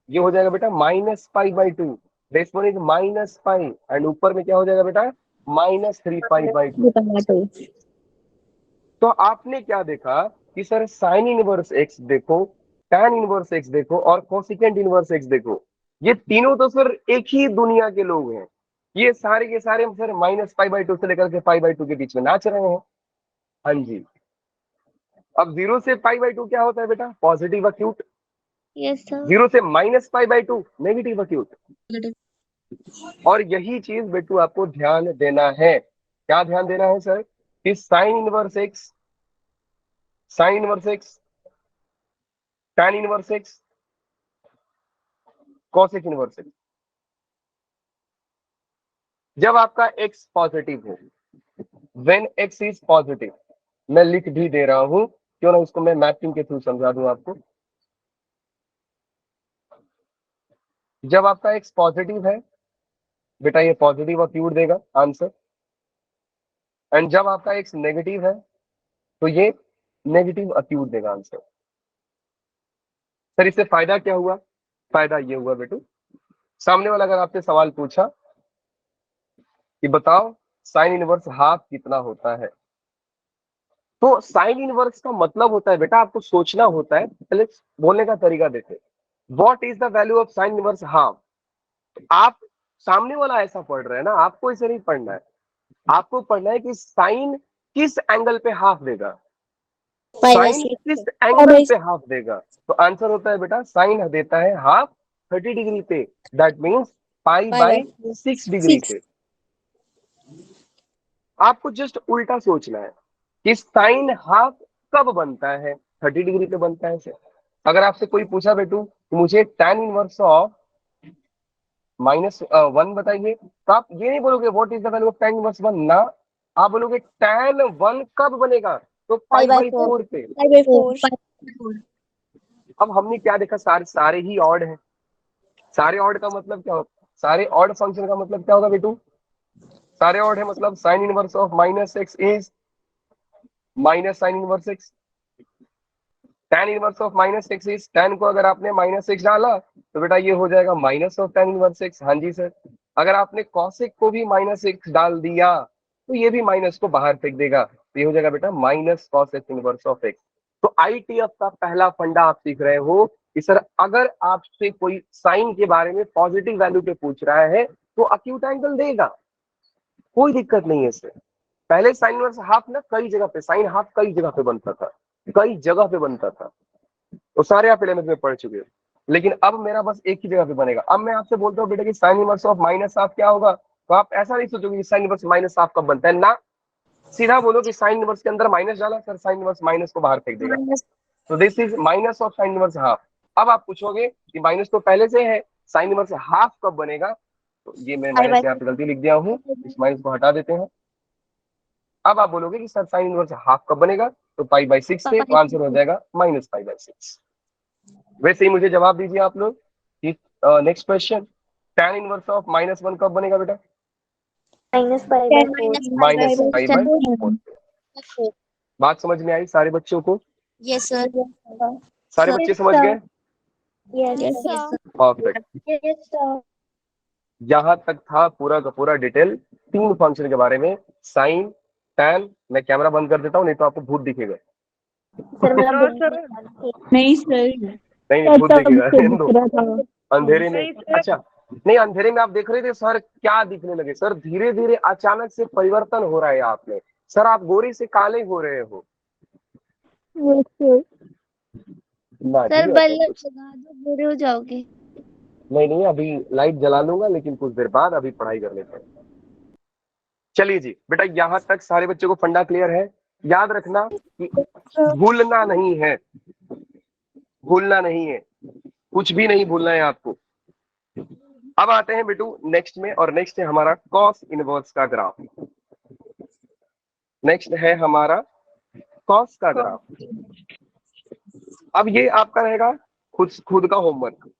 ये हो जाएगा बेटा -π/2, दिस वन इज -π, एंड ऊपर में क्या हो जाएगा बेटा? -3π/2। तो आपने क्या देखा कि सर साइन इनवर्स एक्स देखो, tan इनवर्स एक्स देखो, और कोसिकेंट इनवर्स एक्स देखो, ये तीनों तो सर एक ही दुनिया के लोग हैं। ये सारे के सारे सर -π/2 से लेकर के π/2 के बीच में नाच रहे हैं। हाँ जी। अब 0 से π/2 क्या होता है बेटा? Positive acute. Yes sir. 0 से -π/2 नेगेटिव एक्यूट। और यही चीज बेटू आपको ध्यान देना है। क्या ध्यान देना है सर? कि sine inverse x, sine inverse x, tan inverse x, cosec inverse x, जब आपका x पॉजिटिव हो, व्हेन x इज पॉजिटिव, मैं लिख भी दे रहा हूं, क्यों ना उसको मैं मैपिंग के थ्रू समझा दूं आपको। जब आपका x पॉजिटिव है बेटा, ये पॉजिटिव एक्यूट देगा आंसर। एंड जब आपका x नेगेटिव है तो ये नेगेटिव एक्यूट देगा आंसर। सर इससे फायदा क्या हुआ? फायदा ये हुआ बेटू, सामने वाला अगर आपसे सवाल पूछा कि बताओ साइन इनवर्स हाफ कितना होता है, तो साइन इनवर्स का मतलब होता है बेटा, आपको सोचना होता है। पहले बोलने का तरीका देते, what is the value of sine inverse half. आप सामने वाला ऐसा पढ़ रहे हैं ना, आपको इसे नहीं पढ़ना है। आपको पढ़ना है कि साइन किस एंगल पे हाफ देगा, साइन किस एंगल पे हाफ देगा। तो आंसर होता है बेटा, साइन देता है हाफ 30 डिग्री पे, दैट मीन्स π/6 डिग्री पे। आपको जस्ट उल्टा सोचना है कि साइन हाफ कब बनता है? 30 डिग्री पे बनता है सर। अगर आपसे कोई पूछा बेटू मुझे tan इनवर्स ऑफ -1 बताइए, तो आप ये नहीं बोलोगे what is the value of tan inverse 1 ना, आप बोलोगे tan 1 कब बनेगा? तो π/4 पे। अब हमने क्या देखा, सारे ही ऑड हैं। सारे ऑड का मतलब क्या होता है? सारे ऑड फंक्शन का मतलब क्या होगा बेटू? सारे ऑड है मतलब sine inverse of -x is minus sine inverse x, tan inverse of -x is, tan को अगर आपने -x डाला तो बेटा ये हो जाएगा minus of tan inverse x। हाँ जी सर। अगर आपने cosec को भी -x डाल दिया तो ये भी माइनस को बाहर फेंक देगा, तो ये हो जाएगा बेटा minus cosec inverse of x। तो आईटीएफ का पहला फंडा आप सीख रहे हो कि सर अगर आपसे कोई साइन के बारे में पॉजिटिव वैल्यू पे पूछ रहा है तो अक्यूट एंगल देगा, कोई दिक्कत नहीं है इससे। पहले साइन इनवर्स हाफ ना कई जगह पे, साइन हाफ कई जगह पे बनता था, कई जगह पे बनता था, तो सारे आप इलेवेंथ में पढ़ चुके हो। लेकिन अब मेरा बस एक ही जगह पे बनेगा। अब मैं आपसे बोलता हूँ बेटा कि sine inverse of minus half क्या होगा, तो आप ऐसा नहीं सोचोगे कि साइन इनवर्स माइनस हाफ कब बनता है ना, सीधा बोलो कि साइन इनवर्स के अंदर माइनस डाला, सर साइन इनवर्स माइनस को बाहर फेंक देगा, तो this is minus of sine inverse half. अब आप पूछोगे कि माइनस तो पहले से है, साइन इनवर्स हाफ कब बनेगा, तो ये मैं माइनस यहाँ पे गलती लिख दिया हूँ, इस माइनस को हटा देते हैं। अब आप बोलोगे कि सर साइन इनवर्स हाफ कब बनेगा, तो पाई बाई 6 से, तो आंसर हो जाएगा माइनस पाई बाई 6। वैसे ही मुझे जवाब दीजिए आप लोग कि next question, tan inverse of -1 कब बनेगा बेटा, minus pi minus pi by 4। बात समझ में आई सारे बच्चों को? Yes sir. सारे सर, बच्चे समझ गए? Yes perfect. यहाँ तक था पूरा का पूरा डिटेल 3 फंक्शन के बारे में, साइन, tan। मैं कैमरा बंद कर देता हूँ नहीं तो आपको भूत दिखेगा। सर मेरा हाँ, सर। नहीं सर, नहीं भूत दिखेगा दिख रहा था। अंधेरे में। नहीं सर। अच्छा नहीं, अंधेरे में आप देख रहे थे सर क्या दिखने लगे, सर धीरे धीरे अचानक से परिवर्तन हो रहा है आप में, सर आप गोरी से काले हो रहे हो। ना जी, सर ऐसा बल्ब कुछ लगा दो, बुरे हो जाओगे। नहीं, अभी लाइट जला लूंगा लेकिन कुछ देर बाद, अभी पढ़ाई कर लेते हैं। चलिए जी बेटा, यहाँ तक सारे बच्चों को फंडा क्लियर है? याद रखना कि भूलना नहीं है, भूलना नहीं है, कुछ भी नहीं भूलना है आपको। अब आते हैं बेटू नेक्स्ट में, और नेक्स्ट है हमारा कॉस इनवर्स का ग्राफ। नेक्स्ट है हमारा कॉस का ग्राफ। अब ये आपका रहेगा खुद का होमवर्क,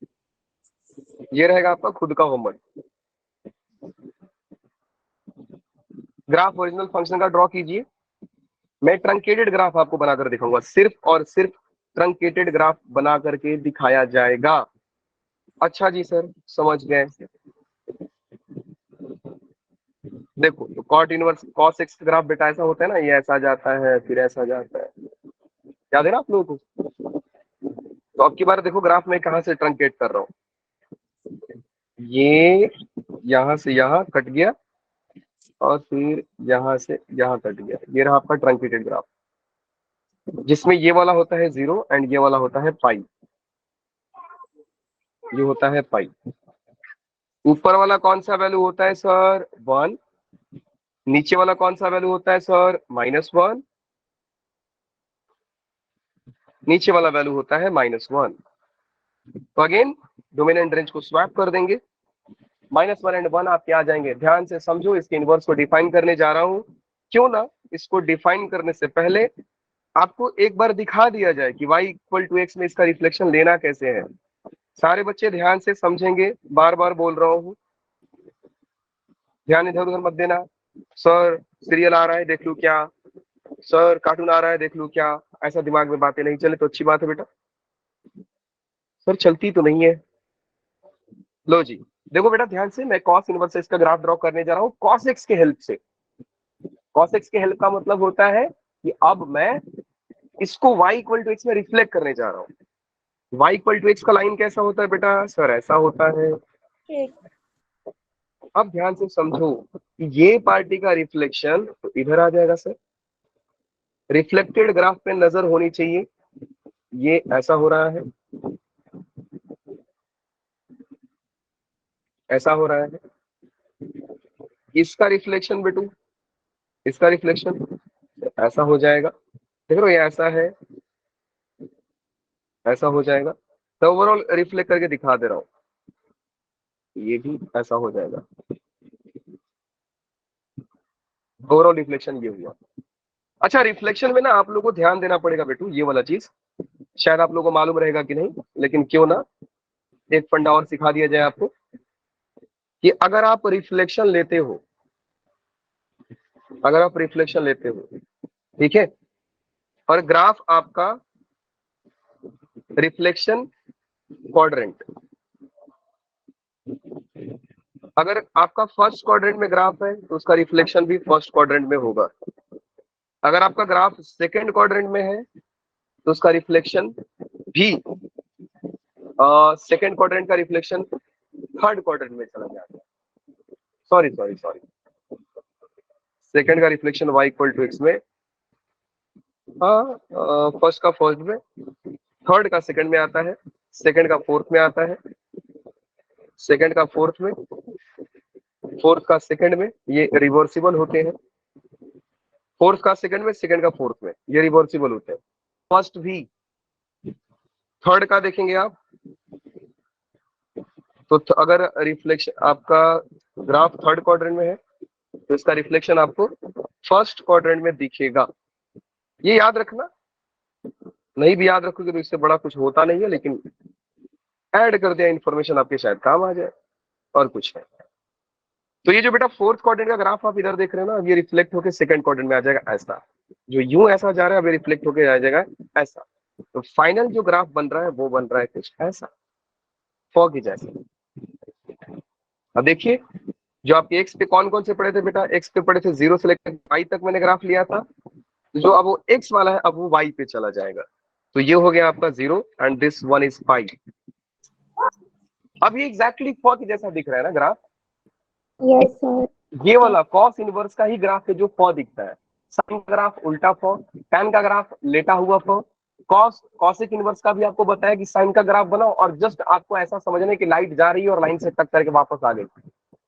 ये रहेगा आपका खुद का होमवर्क। ग्राफ ओरिजिनल फंक्शन का ड्रॉ कीजिए। मैं ट्रंकेटेड ग्राफ आपको बनाकर दिखाऊंगा, सिर्फ और सिर्फ ट्रंकेटेड ग्राफ बना करके दिखाया जाएगा। अच्छा जी सर, समझ गए। देखो तो cot inverse cos x graph बेटा ऐसा होता है ना, ये ऐसा जाता है फिर ऐसा जाता है, याद है ना आप लोगों को? तो अब की बार देखो ग्राफ में कहां से ट्रंकेट कर रहा हूं, ये यहां से यहां कट गया और फिर यहां से यहां कट गया, ये रहा आपका ट्रंकेटेड ग्राफ, जिसमें ये वाला होता है 0 एंड ये वाला होता है पाई, ये होता है पाई। ऊपर वाला कौन सा वैल्यू होता है सर, 1। नीचे वाला कौन सा वैल्यू होता है सर, -1। नीचे वाला वैल्यू होता है -1। तो अगेन डोमिनेंट रेंज को स्वैप कर देंगे, -1 एंड 1 आपके आ जाएंगे। ध्यान से समझो, इसके इनवर्स को डिफाइन करने जा रहा हूं। क्यों ना इसको डिफाइन करने से पहले आपको एक बार दिखा दिया जाए कि y = x में इसका रिफ्लेक्शन लेना कैसे है। सारे बच्चे ध्यान से समझेंगे, बार बार बोल रहा हूं, ध्यान इधर उधर मत देना। सर सीरियल आ रहा है देख लूं क्या, सर कार्टून आ रहा है देख लूं क्या, ऐसा दिमाग में बातें नहीं चले तो अच्छी बात है बेटा। सर चलती तो नहीं है। लो जी देखो बेटा ध्यान से, मैं कॉस इनवर्स इसका ग्राफ ड्रॉ करने जा रहा हूं कॉस एक्स के हेल्प से। कॉस एक्स के हेल्प का मतलब होता है कि अब मैं इसको y = x में रिफ्लेक्ट करने जा रहा हूं। y = x का लाइन कैसा होता है बेटा, सर ऐसा होता है। अब ध्यान से समझो कि ये पार्टी का रिफ्लेक्शन तो इधर आ जाएगा सर, रिफ्लेक्टेड ग्राफ पे नजर होनी चाहिए, ये ऐसा हो रहा है, ऐसा हो रहा है। इसका रिफ्लेक्शन बेटू, इसका रिफ्लेक्शन ऐसा हो जाएगा, देख रहे हो ये ऐसा है, ऐसा हो जाएगा। तो ओवरऑल रिफ्लेक्ट करके दिखा दे रहा हूं, ये भी ऐसा हो जाएगा। ओवरऑल रिफ्लेक्शन ये हुआ। अच्छा रिफ्लेक्शन में ना आप लोगों को ध्यान देना पड़ेगा बेटू, ये वाला चीज शायद आप लोगों को मालूम रहेगा कि नहीं, लेकिन क्यों ना एक फंडा और सिखा दिया जाए आपको कि अगर आप रिफ्लेक्शन लेते हो, अगर आप रिफ्लेक्शन लेते हो, ठीक है, और ग्राफ आपका रिफ्लेक्शन क्वाड्रेंट, अगर आपका फर्स्ट क्वाड्रेंट में ग्राफ है तो उसका रिफ्लेक्शन भी फर्स्ट क्वाड्रेंट में होगा। अगर आपका ग्राफ सेकंड क्वाड्रेंट में है तो उसका रिफ्लेक्शन भी सेकंड क्वाड्रेंट का रिफ्लेक्शन थर्ड क्वाड्रेंट में चला जाता है। सॉरी सेकंड का reflection y equal to x में, फर्स्ट का फर्स्ट में, थर्ड का सेकंड में आता है, सेकंड का फोर्थ में आता है, सेकंड का फोर्थ में, फोर्थ का सेकंड में, ये रिवर्सिबल होते हैं। फोर्थ का सेकंड में, सेकंड का फोर्थ में, ये रिवर्सिबल होते हैं। फर्स्ट भी, थर्ड का देखेंगे आप तो अगर रिफ्लेक्शन आपका ग्राफ थर्ड क्वाड्रेंट में है तो इसका रिफ्लेक्शन आपको फर्स्ट क्वाड्रेंट में दिखेगा। ये याद रखना, नहीं भी याद रखोगे तो इससे बड़ा कुछ होता नहीं है, लेकिन ऐड कर दिया इंफॉर्मेशन आपके शायद काम आ जाए, और कुछ है। तो ये जो बेटा फोर्थ क्वाड्रेंट का ग्राफ आप इधर देख रहे हैं ना, अब ये रिफ्लेक्ट होकर सेकंड क्वाड्रेंट में आ जाएगा ऐसा, जो यूं ऐसा जा रहा है अब रिफ्लेक्ट होकर आ जाएगा ऐसा। तो फाइनल जो ग्राफ बन रहा है वो बन रहा है कुछ ऐसा, फॉग की जैसे। अब देखिए, जो आपके एक्स पे कौन कौन से पड़े थे बेटा, एक्स पे पड़े थे 0 से लेकर y तक मैंने ग्राफ लिया था, जो अब वो x वाला है अब वो y पे चला जाएगा। तो ये हो गया आपका 0 एंड दिस वन इज पाई। अब ये एग्जैक्टली फॉग की जैसा दिख रहा है ना ग्राफ। Yes sir. ये वाला कॉस इनवर्स का ही ग्राफ है जो फॉ दिखता है। साइन का ग्राफ उल्टा फॉ, टैन का ग्राफ लेटा हुआ फॉ, कॉसिक इनवर्स का भी आपको बताया कि साइन का ग्राफ बनाओ और जस्ट आपको ऐसा समझना है कि लाइट जा रही है और लाइन से टक करके वापस आ गई।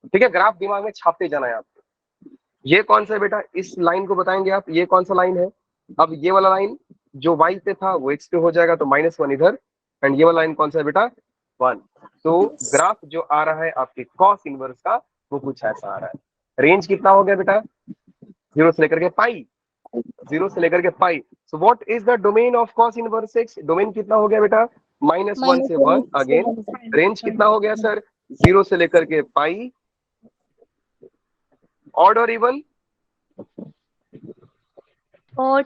ठीक है, ग्राफ दिमाग में छापते जाना है आपको। ये कौन सा है बेटा, इस लाइन को बताएंगे आप, ये कौन सा लाइन है। अब ये वाला लाइन जो y पे था वो x पे हो जाएगा, तो -1 इधर, एंड ये वाला लाइन कौन सा है बेटा 1। तो ग्राफ जो आ रहा है आपके कॉस इनवर्स का वो कुछ ऐसा आ रहा है। रेंज कितना हो गया बेटा 0 से लेकर के पाई, 0 से लेकर के pi. So what is the domain of cos inverse x, domain कितना हो गया बेटा -1 से 1 अगेन। रेंज कितना हो गया सर 0 से लेकर के पाई। ऑड और इवन, ऑड।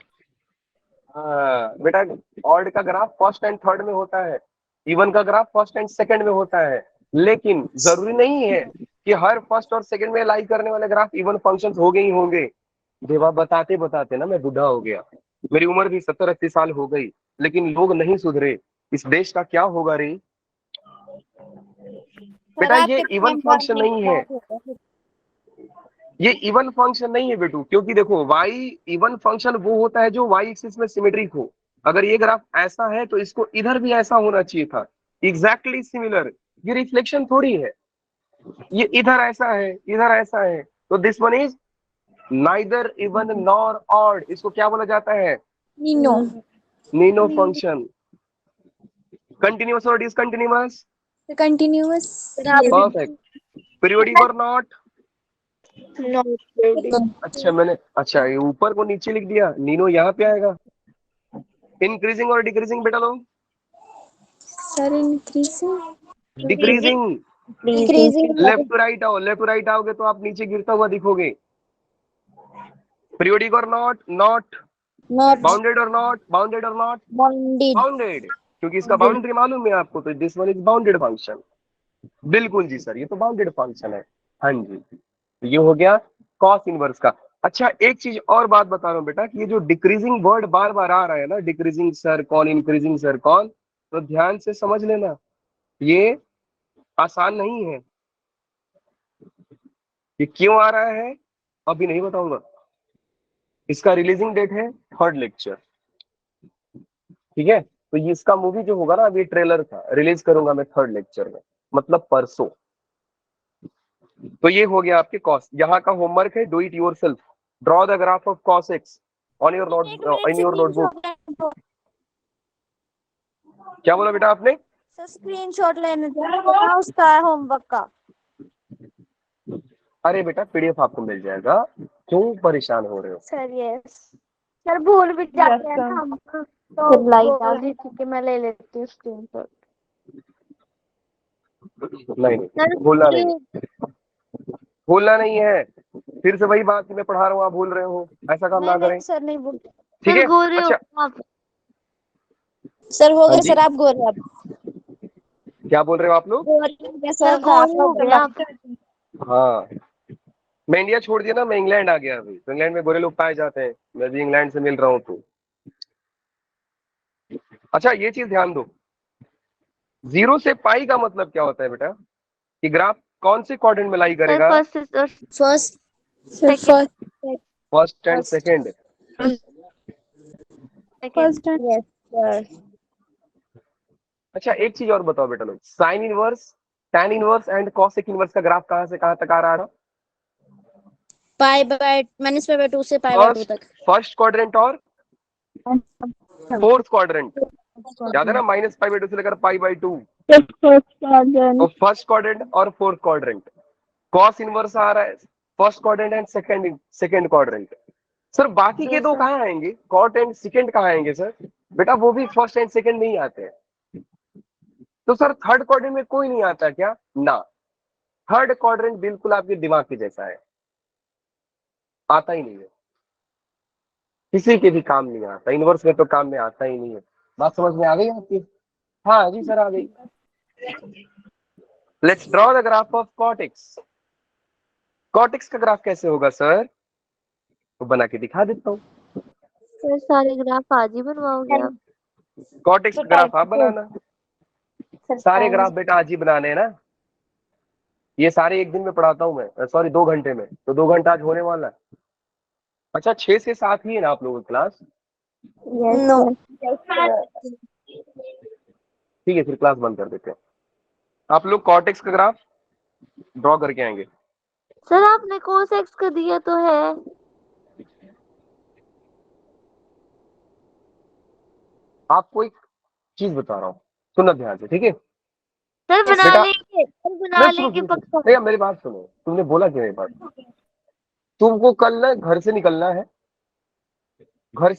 बेटा ऑड का ग्राफ फर्स्ट एंड थर्ड में होता है, इवन का ग्राफ फर्स्ट एंड सेकंड में होता है, लेकिन जरूरी नहीं है कि हर फर्स्ट और सेकंड में लाई करने वाले ग्राफ इवन फंक्शंस हो गए ही होंगे। देवा बताते बताते ना मैं बूढ़ा हो गया, मेरी उम्र भी 70-80 साल हो गई, लेकिन लोग नहीं सुधरे। इस देश का क्या होगा रे बेटा। ये इवन फंक्शन नहीं है, ये इवन फंक्शन नहीं है बेटू, क्योंकि देखो y इवन फंक्शन वो होता है जो y एक्सिस में सिमेट्रिक हो। अगर ये ग्राफ ऐसा है तो इसको इधर भी ऐसा होना चाहिए था, एग्जैक्टली सिमिलर। ये रिफ्लेक्शन थोड़ी है, ये इधर ऐसा है इधर ऐसा है, तो this one is neither even nor odd. इसको क्या बोला जाता है नीनो। Nino function. कंटिन्यूअस और डिसकंटिन्यूअस, कंटिन्यूअस। परफेक्ट। पीरियोडिक और नॉट, अच्छा मैंने अच्छा ये ऊपर को नीचे लिख दिया, नीनो यहाँ पे आएगा। इंक्रीजिंग और डिक्रीजिंग बेटा लोग, sir increasing. Decreasing. Decreasing. Left to right आओ, लेफ्ट टू राइट आओगे तो आप नीचे गिरता हुआ दिखोगे। पीरियोडिक और नॉट, नॉट। नॉट बाउंडेड और नॉट, बाउंडेड और नॉट, बाउंडेड। बाउंडेड, क्योंकि इसका बाउंड्री मालूम है आपको, तो this one is bounded function. बिल्कुल जी सर, ये तो बाउंडेड फंक्शन है। हाँ जी, ये हो गया कॉस इनवर्स का। अच्छा एक चीज और बात बता रहा हूँ बेटा कि ये जो डिक्रीजिंग वर्ड बार बार आ रहा है ना, डिक्रीजिंग सर कौन, इंक्रीजिंग सर कौन, तो ध्यान से समझ लेना, ये आसान नहीं है। ये क्यों आ रहा है अभी नहीं बताऊंगा, इसका रिलीजिंग डेट है थर्ड लेक्चर। ठीक है, तो ये इसका मूवी जो होगा ना, अभी ट्रेलर था, रिलीज करूंगा मैं थर्ड लेक्चर में, मतलब परसों। तो ये हो गया आपके कॉस। यहाँ का होमवर्क है, do it yourself, draw the graph of cos x on your note, in your notebook. क्या बोला बेटा आपने? सर स्क्रीनशॉट लेने थे उसका होमवर्क का। अरे बेटा पीडीएफ आपको मिल जाएगा, क्यों परेशान हो रहे हो? Sir yes. सर भूल भी जाते हैं ना हम, तो लाइट बोल दी थी कि मैं ले लेती हूँ स्क्रीनशॉट। नहीं भूलना नहीं, भूलना नहीं है। फिर से वही बात कि मैं पढ़ा रहा हूँ आप भूल रहे हो, ऐसा काम ना करें। सर नहीं बोल। ठीक है, गोरे हो अच्छा आप। सर हो हाँ गए जी? सर, आप गोरे आप क्या बोल रहे हो आप लोग? गोरे सर गोरे हो गए आप। हाँ, मैं इंडिया छोड़ दिया ना, मैं इंग्लैंड आ गया अभी, तो इंग्लैंड में गोरे लोग पाए जाते हैं, मैं भी इंग्लैंड से मिल रहा हूँ। तो अच्छा ये चीज ध्यान दो, 0 से पाई का मतलब क्या होता है बेटा, कि ग्राफ कौन से क्वाड्रेंट में लाई सर करेगा, फर्स्ट और first sir first and second. Second. First yes sir. अच्छा एक चीज और बताओ बेटा लोग, sine inverse, tan inverse and cosec inverse का ग्राफ कहां से कहां तक आ रहा था, -π/2 से π/2 तक। फर्स्ट क्वाड्रेंट और फोर्थ क्वाड्रेंट, याद है ना, -π/2 से लेकर π/2, और फर्स्ट क्वाड्रेंट और फोर्थ क्वाड्रेंट। कॉस इनवर्स आ रहा है first quadrant and second quadrant. Sir बाकी के दो कहाँ आएंगे, कॉट एंड सेकंड कहाँ आएंगे सर, बेटा वो भी फर्स्ट एंड सेकंड में ही आते हैं। तो सर थर्ड क्वाड्रेंट में कोई नहीं आता क्या, ना, थर्ड क्वाड्रेंट बिल्कुल आपके दिमाग के जैसा है, आता ही नहीं है, किसी के भी काम नहीं आता, इनवर्स में तो काम में आता ही नहीं है। बात समझ में आ गई आपकी? हाँ जी सर आ गई। Let's draw the graph of cortex. Cortex का ग्राफ कैसे होगा सर, तो बना के दिखा देता हूँ। सर सारे ग्राफ आज ही बनवाओगे आप? कॉटेक्स का ग्राफ आप बनाना, सारे ग्राफ बेटा आज ही बनाने हैं ना, ये सारे एक दिन में पढ़ाता हूँ मैं, सॉरी 2 घंटे में, तो 2 घंटा आज होने वाला है। अच्छा 6 से 7 ही है ना आप लोगों की क्लास, नो ठीक है फिर क्लास बंद कर देते हैं। आप लोग कॉर्टेक्स का ग्राफ ड्रॉ करके आएंगे। सर आपने कोसेक्स का दिया तो है। आपको एक चीज बता रहा हूँ, सुनना ध्यान से, ठीक है सर बना बेटा? लेंगे, सर बना नहीं, सुनो लेंगे सुनो पक्का। भैया मेरी बात सुनो, तुमने बोला क्यों मेरी बात, तुमको कल ना घर से निकलना है, घर